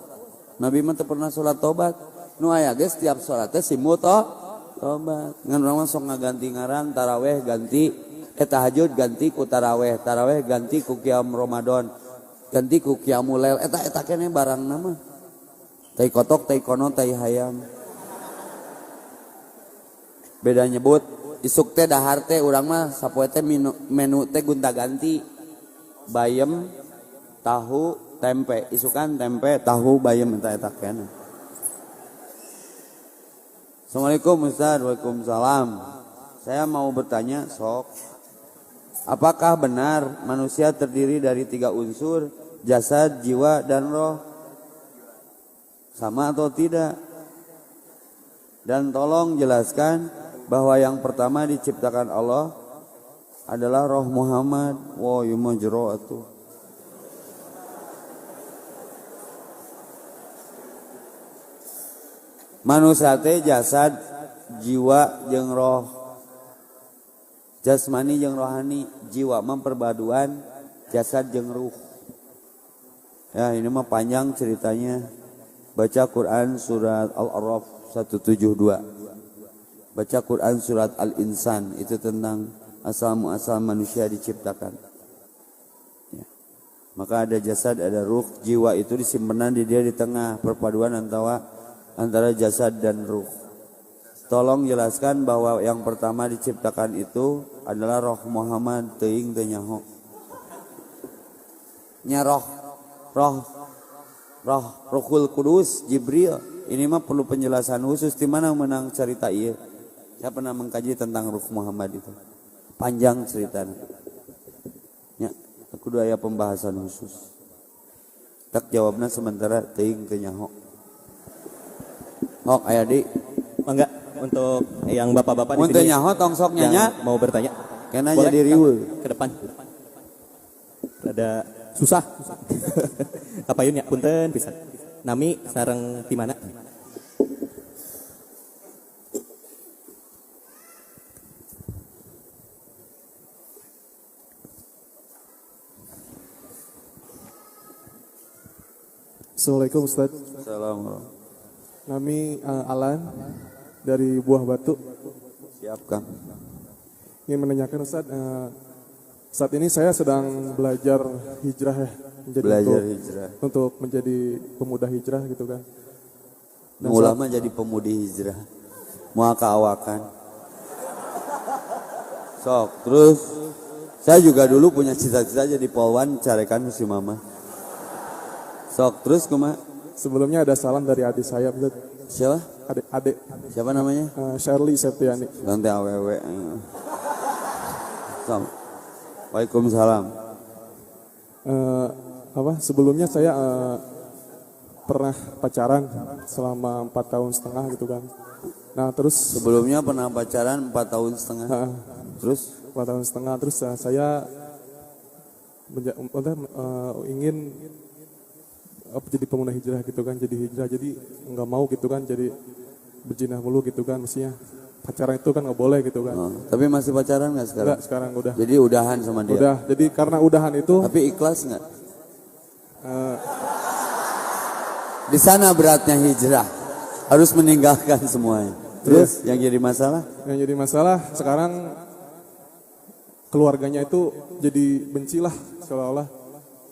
Nabi mah teu pernah salat tobat. Nu aya ge setiap salat teh simu tobat. Ngan urang sok ngaganti ngaran taraweh ganti tahajud ganti ku taraweh ganti ku qiyam Ramadan, ganti ku qiyamul lail. Eta keneh barangna mah. Tai kotok, tai kono, tai hayam. Beda nyebut isuk teh dahar teh urang mah sapoe teh menu teh gonta-ganti. Bayem, tahu, tempe. Isukan tempe, tahu, bayem eta keneh. Assalamualaikum Ustaz. Waalaikumsalam. Saya mau bertanya sok. Apakah benar manusia terdiri dari 3 unsur, jasad, jiwa, dan roh? Sama atau tidak? Dan tolong jelaskan bahwa yang pertama diciptakan Allah adalah roh Muhammad. Wow, ieu mah jero atuh. Manusia teh jasad, jiwa jeung roh. Jasmani jeung rohani, jiwa mah perpaduan jasad jeung ruh. Ya, ini mah panjang ceritanya. Baca Quran surat Al-A'raf 172. Baca Quran surat Al-Insan, itu tentang asal-muasal manusia diciptakan. Ya. Maka ada jasad, ada ruh, jiwa itu disimpan di dia di tengah, perpaduan antara jasad dan ruh. Tolong jelaskan bahwa yang pertama diciptakan itu adalah roh Muhammad, teuing teu nyaho. Nya Rohul Kudus, Jibril. Ini mah perlu penjelasan khusus di mana menang cerita ieu. Saya pernah mengkaji tentang roh Muhammad itu. Panjang ceritanya. Ya, aku kudu aya pembahasan khusus. Tak jawabna sementara teuing teu nyaho. Hok aya di Mangga untuk yang bapak-bapak di sini nyaho tong sok nyanya mau bertanya. Kena jadi riweuh ke depan. Rada susah. Kapayun ya punten pisan. Nami sareng ti mana? Assalamualaikum Ustaz. Assalamualaikum. Nami Alan dari Buah Batu. Siap Kang. Ingin menanyakan Ustaz, Saat ini saya sedang belajar hijrah ya, Belajar hijrah. untuk menjadi pemuda hijrah gitu kan. Dan Ulama jadi pemudi hijrah. Mau keawakan. Sok, terus saya juga dulu punya cita-cita jadi polwan carekan si mama. Sok, terus kumaha? sebelumnya ada salam dari adik saya, Ustaz. Siapa? Adik, Siapa namanya? Shirley Septiani. Nanti awewe. Sok. Waalaikumsalam. Sebelumnya saya pernah pacaran selama 4 tahun setengah gitu kan. Nah terus Sebelumnya pernah pacaran 4 tahun setengah. Terus 4 tahun setengah terus saya ingin jadi pemuda hijrah gitu kan, jadi hijrah, jadi nggak mau gitu kan, jadi berjinah mulu gitu kan, mestinya pacaran itu kan nggak boleh gitu kan. tapi masih pacaran nggak sekarang? Enggak, sekarang udah. Jadi udahan sama dia. Udah, jadi karena udahan itu Tapi ikhlas nggak? Di sana beratnya hijrah, harus meninggalkan semuanya. Terus yang jadi masalah? yang jadi masalah sekarang keluarganya itu jadi benci lah seolah-olah,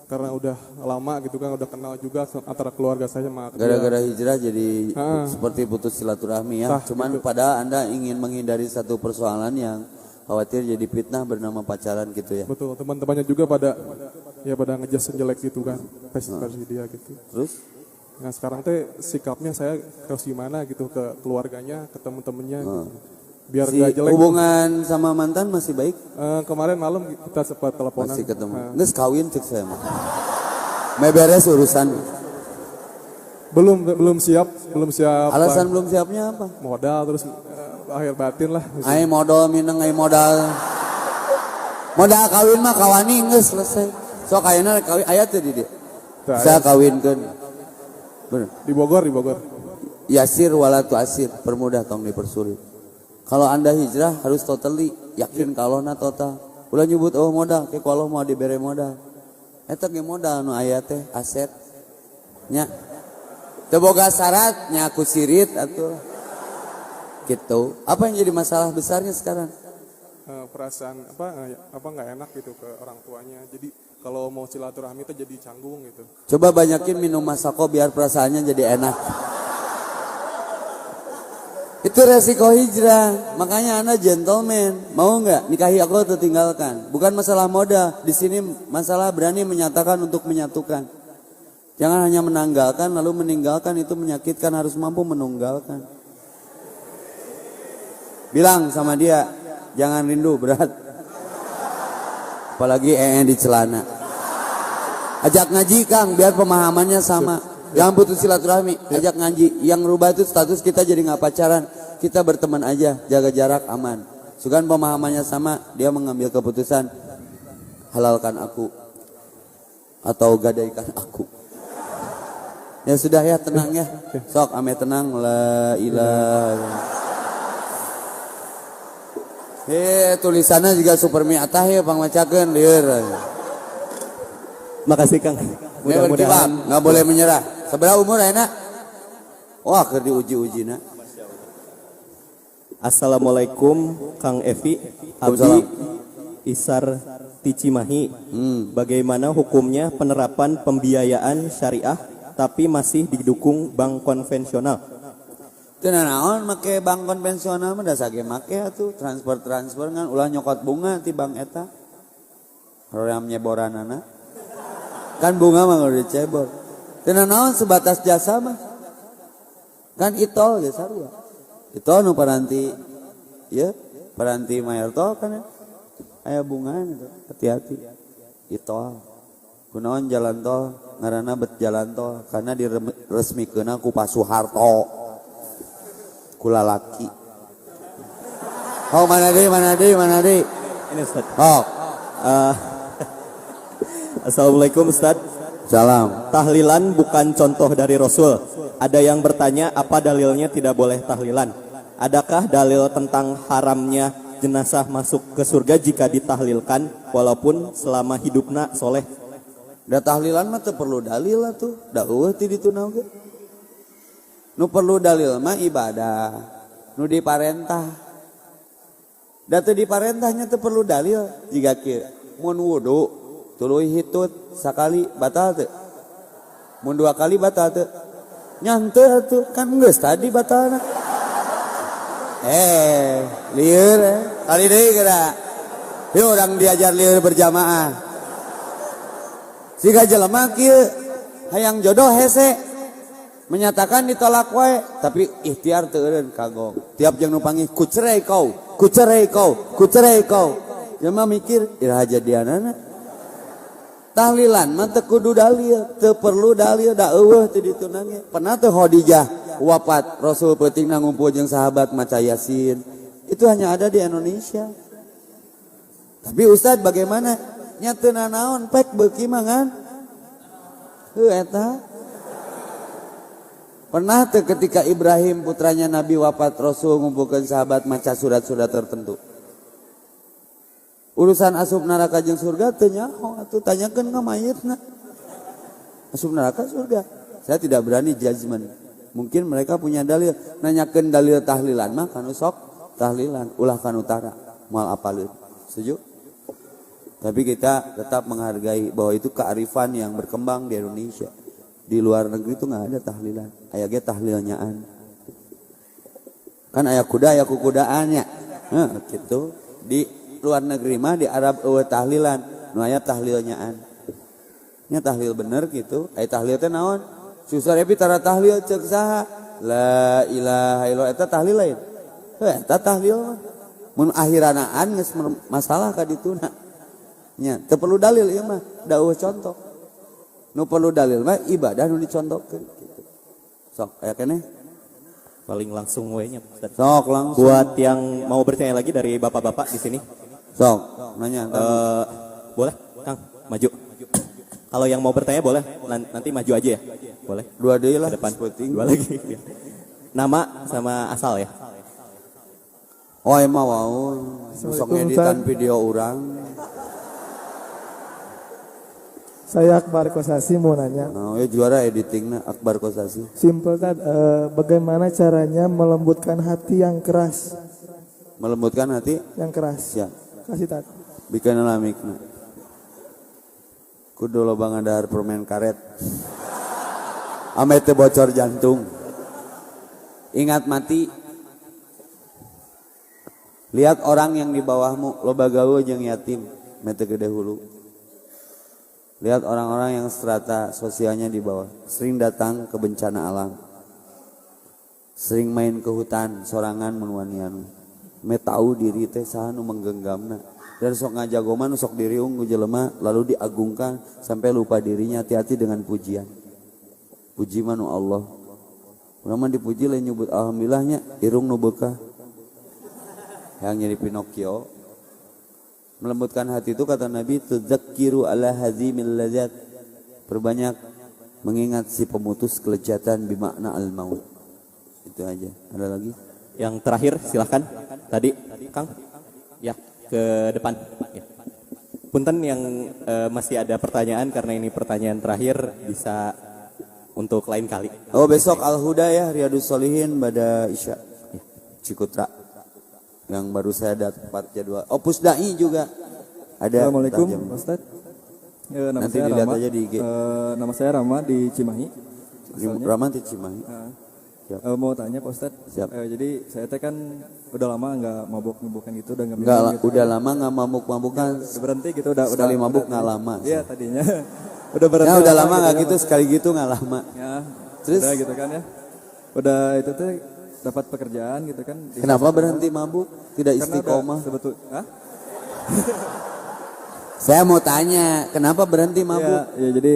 karena udah lama gitu kan, udah kenal juga antara keluarga saya sama dia. Gara-gara hijrah jadi seperti putus silaturahmi ya. Cuman padahal Anda ingin menghindari satu persoalan yang khawatir jadi fitnah bernama pacaran gitu ya. Betul, teman-temannya juga pada ngejudge jelek gitu kan, versi dia gitu. Terus Nah sekarang teh sikapnya saya harus gimana gitu ke keluarganya, ke temen-temennya, biar si gak jelek. hubungan sama mantan masih baik? Kemarin malam kita sempat teleponan. Masih ketemu. Nges kawin cek saya mah. Beres urusan. Belum siap. Alasan belum siapnya apa? Modal terus akhir batin lah. Ai modal mineng ai modal. Modal kawin mah kawani geus selesai. Sok ayeuna kawin aya teh di dieu. Saya kawinkeun. Bener. Di Bogor. Yasir walatu asir, permudah tong dipersulit. Kalau Anda hijrah harus totally yakin kalau na total. Ulah nyebut modal, ke kalau mau dibere modal. Eta ge modal nu aya teh aset. Nya. Teu boga syarat nya ku sirit atuh. Gitu. Apa yang jadi masalah besarnya sekarang? Perasaan apa nggak enak gitu ke orang tuanya. Jadi kalau mau silaturahmi itu jadi canggung gitu. Coba banyakin minum masako biar perasaannya jadi enak. Itu resiko hijrah. Makanya Anda gentleman. Mau nggak nikahi aku atau tinggalkan? Bukan masalah modal. Di sini masalah berani menyatakan untuk menyatukan. Jangan hanya menanggalkan lalu meninggalkan, itu menyakitkan. Harus mampu menunggalkan. Bilang sama dia, jangan rindu, berat. Apalagi di celana. Ajak ngaji Kang, biar pemahamannya sama. Jangan putus silaturahmi, ajak ngaji. Yang rubah itu status kita jadi nggak pacaran. Kita berteman aja, jaga jarak, aman. Sugan pemahamannya sama, dia mengambil keputusan. Halalkan aku. Atau gadaikan aku. Ya sudah ya, tenang ya. Sok ame tenang, la ilaha. Tulisannya juga super mi'atah ya, pangmacakeun lieur. Makasih Kang. Mudah-mudahan nggak boleh menyerah. Seberapa umur enak? Wah, keur diuji-ujina. Assalamualaikum Kang Evi, Abdi Isar Ticimahi. Bagaimana hukumnya penerapan pembiayaan syariah tapi masih didukung bank konvensional? Teu naon make bank konvensional mah da sage make atuh, transfer kan ulah nyokot bunga ti bank eta. Hoream nyeboranana. Kan bunga mah udah dicebor. Teu naon sebatas jasa mah. Kan itol ge sarua. Itol nu paranti ya, paranti mayar tol kan ya. Aya bunga gitu. Hati-hati. Itol. Kunaon jalan tol ngaranna bet jalan tol karena diresmikeunna ku Pak Soeharto. Kula laki. Oh mana deh? Ini Ustaz. Oh. Assalamualaikum Ustaz. Salam. Tahlilan bukan contoh dari Rasul. Ada yang bertanya apa dalilnya tidak boleh tahlilan. Adakah dalil tentang haramnya jenazah masuk ke surga jika ditahlilkan walaupun selama hidupna soleh? Da tahlilan mah teu perlu dalil lah tuh. Da eueuh ti ditu naon ge. Nu perlu dalil mah ibadah. Nu diparentah. Da teu diparentahnya teu perlu dalil jiga kieu. mun wudu tuluy hitut sakali batal teu? Mun 2 kali batal teu? Nyanteu tuh kan geus tadi batalna. Lieur kali deui geura. Yuk orang diajar lieur berjamaah. Siga jelema kieu hayang jodoh hese menyatakan ditolak wae tapi ikhtiar teu eureun kagok. Tiap jeung nu panggih ku cerai kau. Jelema mikir iraha jadianana. Tahlilan mah teu kudu dalil, teu perlu dalil da eueuh teu ditunang ge. Pernah teu Khadijah wafat, Rasul peutingna ngumpul jeung sahabat maca Yasin. Itu hanya ada di Indonesia. Tapi Ustaz bagaimana? Nya teu nanaon pek beuki mah kan? Eta. Pernah teu ketika Ibrahim putranya Nabi wafat, Rasul ngumpulkeun sahabat maca surat-surat tertentu. Urusan asup neraka jeung surga teu nyaho atuh tanyakeun ka mayitna. Asup neraka surga. Saya tidak berani judgement. Mungkin mereka punya dalil, nanyakeun dalil tahlilan mah kanu sok tahlilan, ulah kanu tara moal apaleun. Setuju? Tapi kita tetap menghargai bahwa itu kearifan yang berkembang di Indonesia. Di luar negeri itu enggak ada tahlilan. Aya ge tahlilnyaan. Kan aya kuda aya kukudaannya. Gitu. Di luar negeri mah di Arab eueuh tahlilan, nu aya tahlilnyaan. Nya tahlil bener gitu. Aya tahlil teh naon? Susah epi tara tahlil ceuk saha? La ilaha illallah eta tahlil lain. Eta tahlil mah. Mun akhiranaan geus masalah ka dituna. Nya teu perlu dalil ieu mah, da eueuh contoh. Nu perlu dalil mah ibadah nu dicontohkeun gitu. Sok aya keneh. Paling langsung we nya Ustaz. Sok langsung. Buat yang mau bertanya lagi dari bapak-bapak di sini. Sok nanya. Boleh Kang maju. Kalau yang mau bertanya boleh nanti maju aja ya. Boleh. 2 deui lah. Ke depan. 2 lagi. Nama sama asal ya. Oh emang wow. Sok ngeditan video orang. Saya Akbar Kosasi mau nanya. Oh ya juara editingnya Akbar Kosasi. Simple Tad, bagaimana caranya melembutkan hati yang keras? Melembutkan hati yang keras. Ya. Kasih Tad. Bikin lamikna. Kudu loba ngadahar permen karet. Ame teu bocor jantung. Ingat mati. Lihat orang yang di bawahmu, loba gawe jeung yatim, mete gede hulu. Lihat orang-orang yang strata sosialnya di bawah, sering datang ke bencana alam. Sering main ke hutan, sorangan menuanian. Me tahu diri teh saha nu menggenggamna. Dan sok ngajagoman sok diriung ku jelema lalu diagungkan sampai lupa dirinya. Hati-hati dengan pujian. Puji manu Allah. Urang dipuji lain nyebut alhamdulillahnya irung nu beukah. Yang jadi Pinocchio. Melembutkan hati itu kata Nabi tudzakkiru ala hazimil ladzat. Perbanyak mengingat si pemutus kelezatan bimakna al-maut. Itu aja. Ada lagi? Yang terakhir silahkan. Tadi Kang. Ya, ke depan. Ya. Punten yang masih ada pertanyaan karena ini pertanyaan terakhir bisa untuk lain kali. Oh, besok Al-Huda ya Riyadus Shalihin pada Isya. Ya, Cikutra. Yang baru saya dapat jadwal. Oh, Pusdai juga ada. Assalamualaikum Ustaz. Nama Nanti saya dilihat Rama. aja di IG. Nama saya Rama di Cimahi. Rama di Cimahi. Mau tanya Pak Ustaz. Siap. Jadi saya teh kan udah lama nggak mabuk-mabukan gitu, udah nggak minum Enggak, gitu. udah lama nggak mabuk-mabukan. Udah berhenti gitu, udah Sekali mabuk nggak lama. Iya tadinya. Udah berhenti. Ya udah lama nggak ya, gitu, sekali gitu nggak lama. Ya. Terus? Udah gitu kan ya. Udah itu teh dapat pekerjaan gitu kan. Kenapa berhenti mabuk? Tidak Karena istiqomah. Sebetul. Hah? Saya mau tanya, kenapa berhenti mabuk? Ya, jadi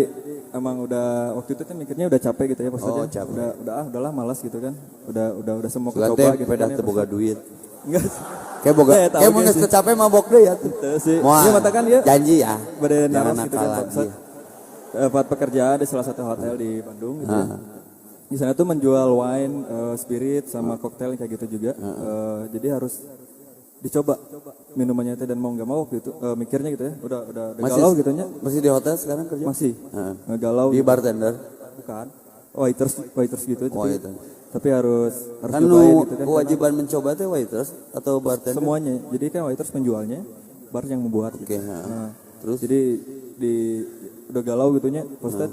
emang udah waktu itu tuh mikirnya udah capek gitu ya Pak Ustaz. Oh, ya. capek. Udahlah malas gitu kan. Udah semua Sugan kecoba teh gitu pedah kan ya, teu boga Pak Ustaz. duit. Enggak. Kayak boga, Ya, tahu kayak mau ge sih. capek mabok deh ya tuh. Itu sih. Moal. Iya matakan ya. Janji ya. Badan Jangan naras gitu nakal kan Pak lagi. Ustaz. Dapat pekerjaan di salah satu hotel di Bandung gitu. Ya. Di sana tuh menjual wine, spirit sama koktail kayak gitu juga. Jadi harus dicoba minumannya itu dan mau nggak mau gitu. Mikirnya gitu ya. Udah galau gitu nya. Masih di hotel sekarang kerja? Masih. Heeh. Galau. Di gitu. bartender. Bukan. Waiters gitu. Oh, itu. Tapi harus Kan cobain nu gitu kan. kewajiban mencoba teh waiters atau bartender? Semuanya. Jadi kan waiters penjualnya, bar yang membuat. Oke, Gitu. Nah, Terus jadi udah galau gitunya Pak Ustad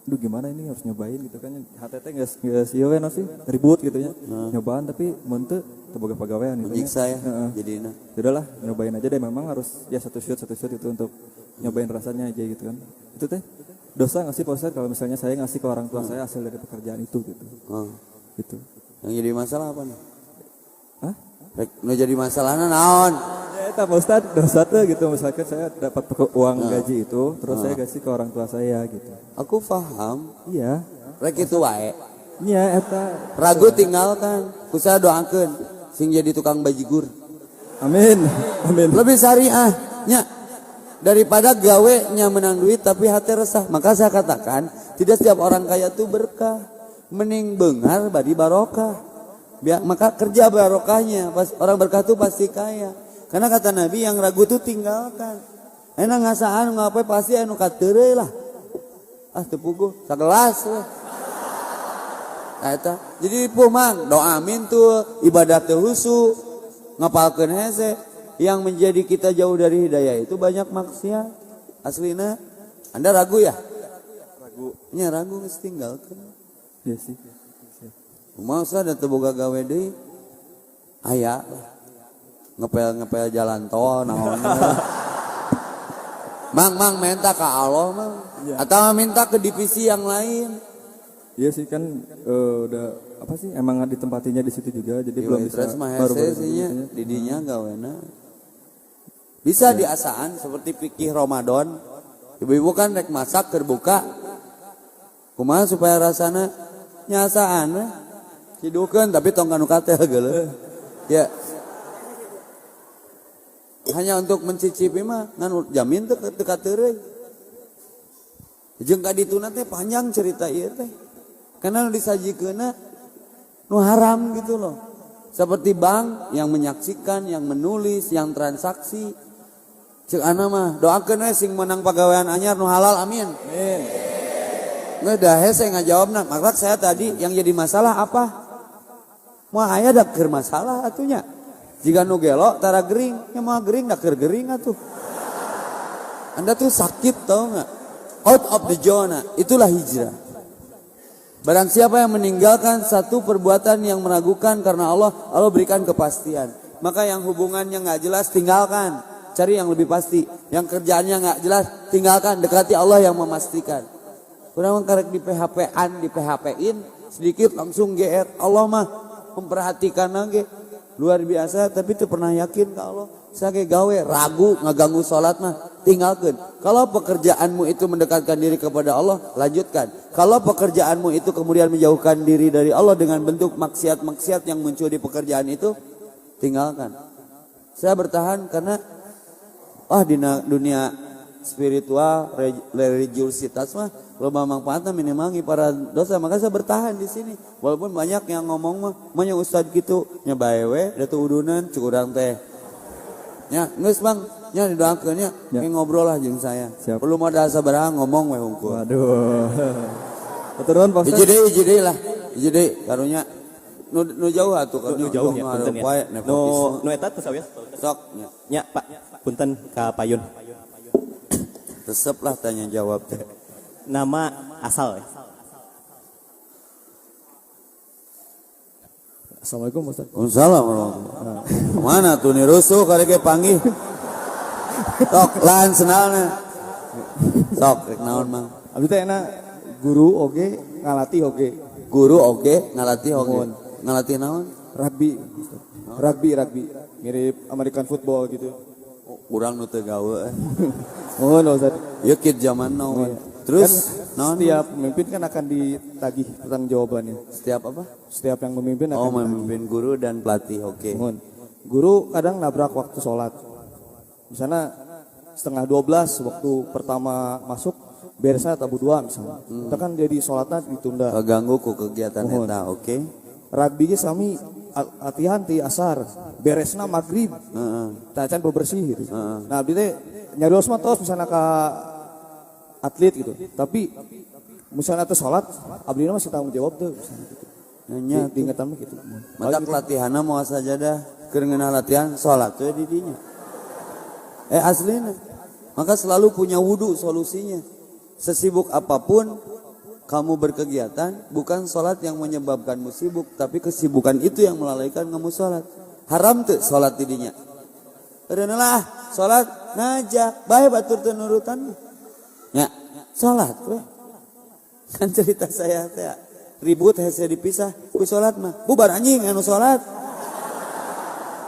aduh gimana ini harus nyobain gitu kan HTT nggak sioen sih ribut gitu ya nyobaan tapi mente terboga pegawaian gitu menyiksa ya jadi udahlah nyobain aja deh memang harus ya satu shoot itu untuk nyobain rasanya aja gitu kan itu teh dosa nggak sih Pak Ustad kalau misalnya saya ngasih ke orang tua saya hasil dari pekerjaan itu gitu gitu yang jadi masalah apa nih? Hah? Nu jadi masalahnya naon? Ya itu Pak Ustad dosa tuh gitu misalkan saya dapat uang gaji itu terus saya kasih ke orang tua saya gitu. Aku paham. Iya. Rek itu wae. Iya eta. Ragu tinggalkan. Kusaha doakeun sing jadi tukang bajigur. Amin. Amin. Lebih syariah nya daripada gawe nya menang duit tapi hati resah. Maka saya katakan tidak setiap orang kaya itu berkah. Mending beungar badi barokah. Maka kerja barokahnya. Pas orang berkah itu pasti kaya. Karena kata Nabi yang ragu itu tinggalkan. Enak ngasaan ngapain pasti anu kateureuy lah. Teu puguh sagelas lah. Eta. Jadi puh mang doa amin tuh ibadah teu husu ngapalkeun hese yang menjadi kita jauh dari hidayah itu banyak maksiat. Aslina Anda ragu ya? Ragu. Nya ragu geus tinggalkeun. Iya sih. Masa ada teboga gawe deui aya ngepel jalan tol naonnya. Mang minta ke Allah mang atau minta ke divisi yang lain. Iya sih kan udah apa sih emang ditempatinya di situ juga jadi belum bisa baru didinya gawena. Bisa diasaan seperti fikih Ramadan. Ibu-ibu kan rek masak terbuka. Kumaha supaya rasana nyasaan hidukeun tapi tong kanu katel geuleuh. Ya. Hanya untuk mencicipi mah ngan jamin teu kateureung. Jeung ka dituna teh panjang cerita ieu teh. Karena nu disajikeunna nu haram gitu loh. Seperti bank yang menyaksikan, yang menulis, yang transaksi. Ceuk ana mah doakeun we sing menang pagawean anyar nu halal amin. Amin. Nggak hese ngajawabna. Maka saya tadi yang jadi masalah apa? Moal aya da keur masalah atunya. Jika nu gelo tara gering, nya moal gering da keur gering atuh. Anda tuh sakit tau enggak? Out of the zona, itulah hijrah. Barang siapa yang meninggalkan satu perbuatan yang meragukan karena Allah berikan kepastian. Maka yang hubungannya enggak jelas tinggalkan, cari yang lebih pasti. Yang kerjaannya enggak jelas tinggalkan, dekati Allah yang memastikan. Kurang karek di PHP-an, di PHP-in sedikit langsung GR. Allah mah memperhatikan lagi luar biasa tapi itu pernah yakin ke Allah. Saya gawe ragu ngaganggu salat mah tinggalkan. Kalau pekerjaanmu itu mendekatkan diri kepada Allah, lanjutkan. Kalau pekerjaanmu itu kemudian menjauhkan diri dari Allah dengan bentuk maksiat-maksiat yang muncul di pekerjaan itu, tinggalkan. Saya bertahan karena di dunia spiritual religiusitas mah loba manfaatna minimal para dosa, maka saya bertahan di sini. Walaupun banyak yang ngomong mah nya ustad gitu, nya bae we da teu udunan cuk urang teh. Nya geus Bang, nya didoakeun nya ngobrol lah jeung saya. Siap. Perlu modal sabaraha ngomong we hungkul. Waduh. Turun Pak Ustaz. Hiji deui lah. Hiji deui karunya nu jauh atuh kan. Nu jauh nya punten ya. Nu eta teu sawias. Sok nya. Nya Pak, punten ka payun. Resep lah tanya jawab teh. Nama asal ya. Assalamualaikum Ustaz. Waalaikumsalam warahmatullahi. Mana tuh nih rusuh kali ke panggih. Sok lan senalna. Sok rek naon Mang. Abdi teh enak guru oge ngalatih oge. Guru oge ngalatih oge. Ngalatih naon? Rugby mirip American football gitu. Urang nu teu gawe. Oh, no Ustaz. Ieu kid zaman now. Terus kan setiap pemimpin kan akan ditagih pertanggungjawabannya. Setiap apa? Setiap yang memimpin akan memimpin guru dan pelatih. Oke. Guru kadang nabrak waktu sholat. Misalnya 11:30 waktu pertama masuk beresnya tabu 2 misalnya. Kita kan jadi sholatnya ditunda. Kaganggu ku kegiatan eta, oke. Rugby ge sami latihan ti asar, beresna maghrib. Tacan bebersih gitu. Nah, abdi teh nyarios mah tos misalnya ka atlet gitu. Tapi misalnya teh salat, abdi masih tanggung jawab tuh misalnya gitu. Nya diingetan mah gitu. Mata latihanna moal sajadah keur ngeunah latihan salat teh di dinya. Aslinya. Maka selalu punya wudu solusinya. Sesibuk apapun kamu berkegiatan, bukan sholat yang menyebabkanmu sibuk, tapi kesibukan itu yang melalaikan kamu sholat. Haram tuh sholat didinya. Renalah sholat ngajak, baik batur tenurutan. Ya, sholat weh. Kan cerita saya teh ribut saya dipisah, ku sholat mah bubar anjing anu sholat.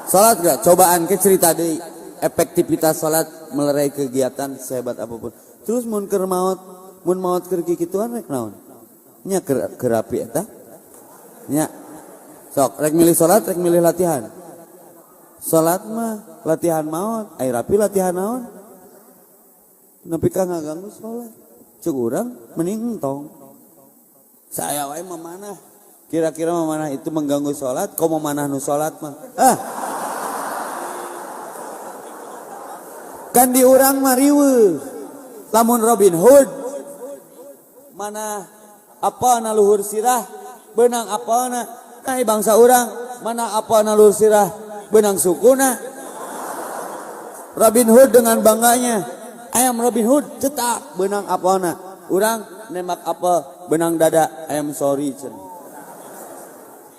Sholat gak? Cobaan ke cerita deui. Efektivitas sholat melerai kegiatan sehebat apapun. Terus mun maut keur kikituan rek naon? Nya keur api eta. Nya. Sok rek milih sholat, rek milih latihan. Sholat mah latihan maut, ai rapi latihan naon? Nepi ka ngaganggu sholat. Cuk urang mending entong. Saya wae memanah. Kira-kira memanah itu mengganggu sholat, kau memanah nu sholat mah. Kan di urang mah riweuh. Lamun Robin Hood mana apa na luhur sirah benang apa na kai bangsa urang mana apa na luhur sirah benang sukuna. Robin Hood dengan bangganya, ayam Robin Hood cetak benang apa na urang nembak apa benang dada ayam sorry cen.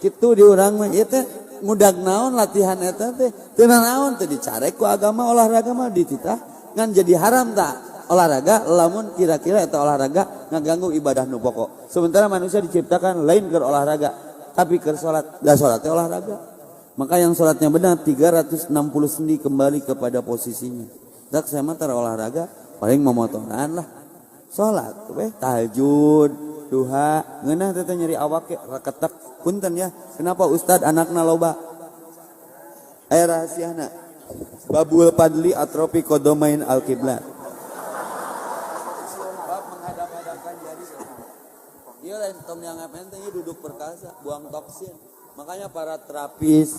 Kitu di urang mah ieu teh mudag naon latihan eta teh teu naon teh dicarek ku agama olahraga mah dititah ngan jadi haram tak olahraga lamun kira-kira eta olahraga ngaganggu ibadah nu pokok. Sementara manusia diciptakan lain keur olahraga tapi keur salat da salat teh olahraga. Maka yang salatnya benar 360 sendi kembali kepada posisinya. Dak saya mah tara olahraga paling momotoran lah. Salat we tahajud, duha, ngeunah teh nyeri awak ke raketek. Punten ya, kenapa Ustad anakna loba? Aya rahasiana. Babul padli atropi kodomain al-qiblat. Bab menghadap-hadapkan jari. Ieu lain tong yang penting duduk perkasa, buang toksin. Makanya para terapis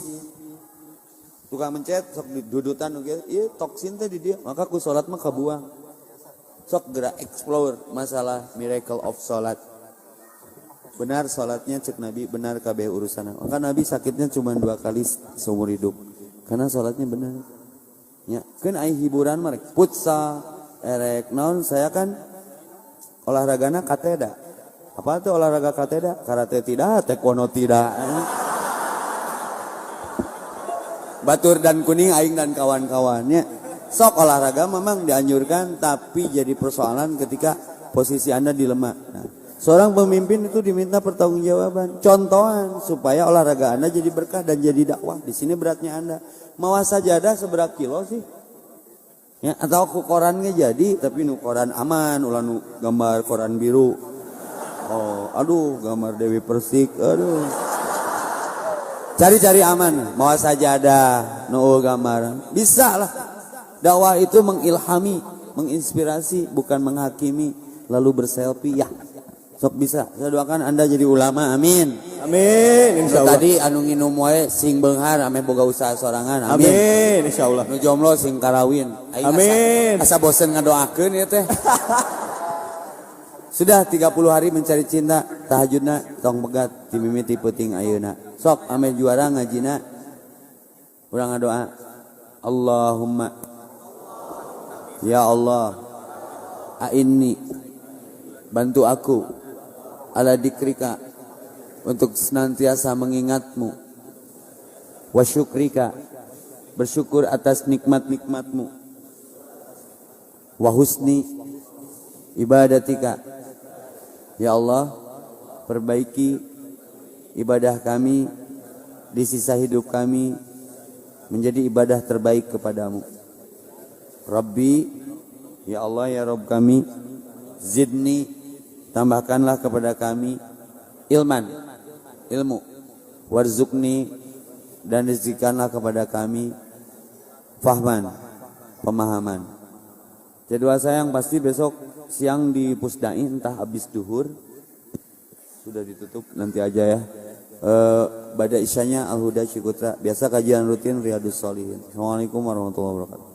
tukang mencet sok dudutan oge, ieu toksin teh di dia. Maka ku salat mah kabuang. Sok gerak explore masalah miracle of salat. Benar salatnya cek Nabi, benar kabeh urusan. Maka Nabi sakitnya cuma 2 kali seumur hidup. Karena salatnya benar. Ya, kan ai hiburan mah rek futsal, erek naon saya kan olahragana kateda. Apa tuh olahraga kateda? Karate tidak, taekwondo tidak. Batur dan kuning aing dan kawan-kawannya. Sok olahraga memang dianjurkan tapi jadi persoalan ketika posisi Anda dilemah. Nah, seorang pemimpin itu diminta pertanggungjawaban, contohan supaya olahraga Anda jadi berkah dan jadi dakwah. Di sini beratnya Anda. Mawa sajadah seberapa kilo sih? Ya, atau ku korannya jadi tapi nu koran aman, ulah nu gambar koran biru. Oh, aduh, gambar Dewi Persik, aduh. Cari-cari aman, mawa sajadah, nu gambar. Bisa lah. Dakwah itu mengilhami, menginspirasi, bukan menghakimi, lalu berselfie. Ya, sok bisa. Saya doakan Anda jadi ulama, amin. Amin, insyaallah. Tadi anu nginum wae sing beunghar ame boga usaha sorangan, amin. Amin, insyaallah. Nu jomblo sing karawin. Amin. Asa bosen ngadoakeun ieu teh. Sudah 30 hari mencari cinta, tahajudna tong pegat dimimiti peuting ayeuna. Sok ame juara ngajina. Urang ngadoa. Allahumma ya Allah, a'inni, bantu aku, ala dikrika, untuk senantiasa mengingatmu, wa syukrika, bersyukur atas nikmat-nikmatmu, wa husni ibadatika, ya Allah, perbaiki ibadah kami, di sisa hidup kami, menjadi ibadah terbaik kepadamu. Rabbi, ya Allah ya Rabb kami, zidni, tambahkanlah kepada kami ilman, ilmu, warzukni, dan rezekikanlah kepada kami fahman, pemahaman. Jadwal saya yang pasti besok siang di Pusdai, entah habis duhur, sudah ditutup nanti aja ya. Pada isyanya Al-Huda Cikutra, biasa kajian rutin Riyadus Shalihin. Assalamualaikum warahmatullahi wabarakatuh.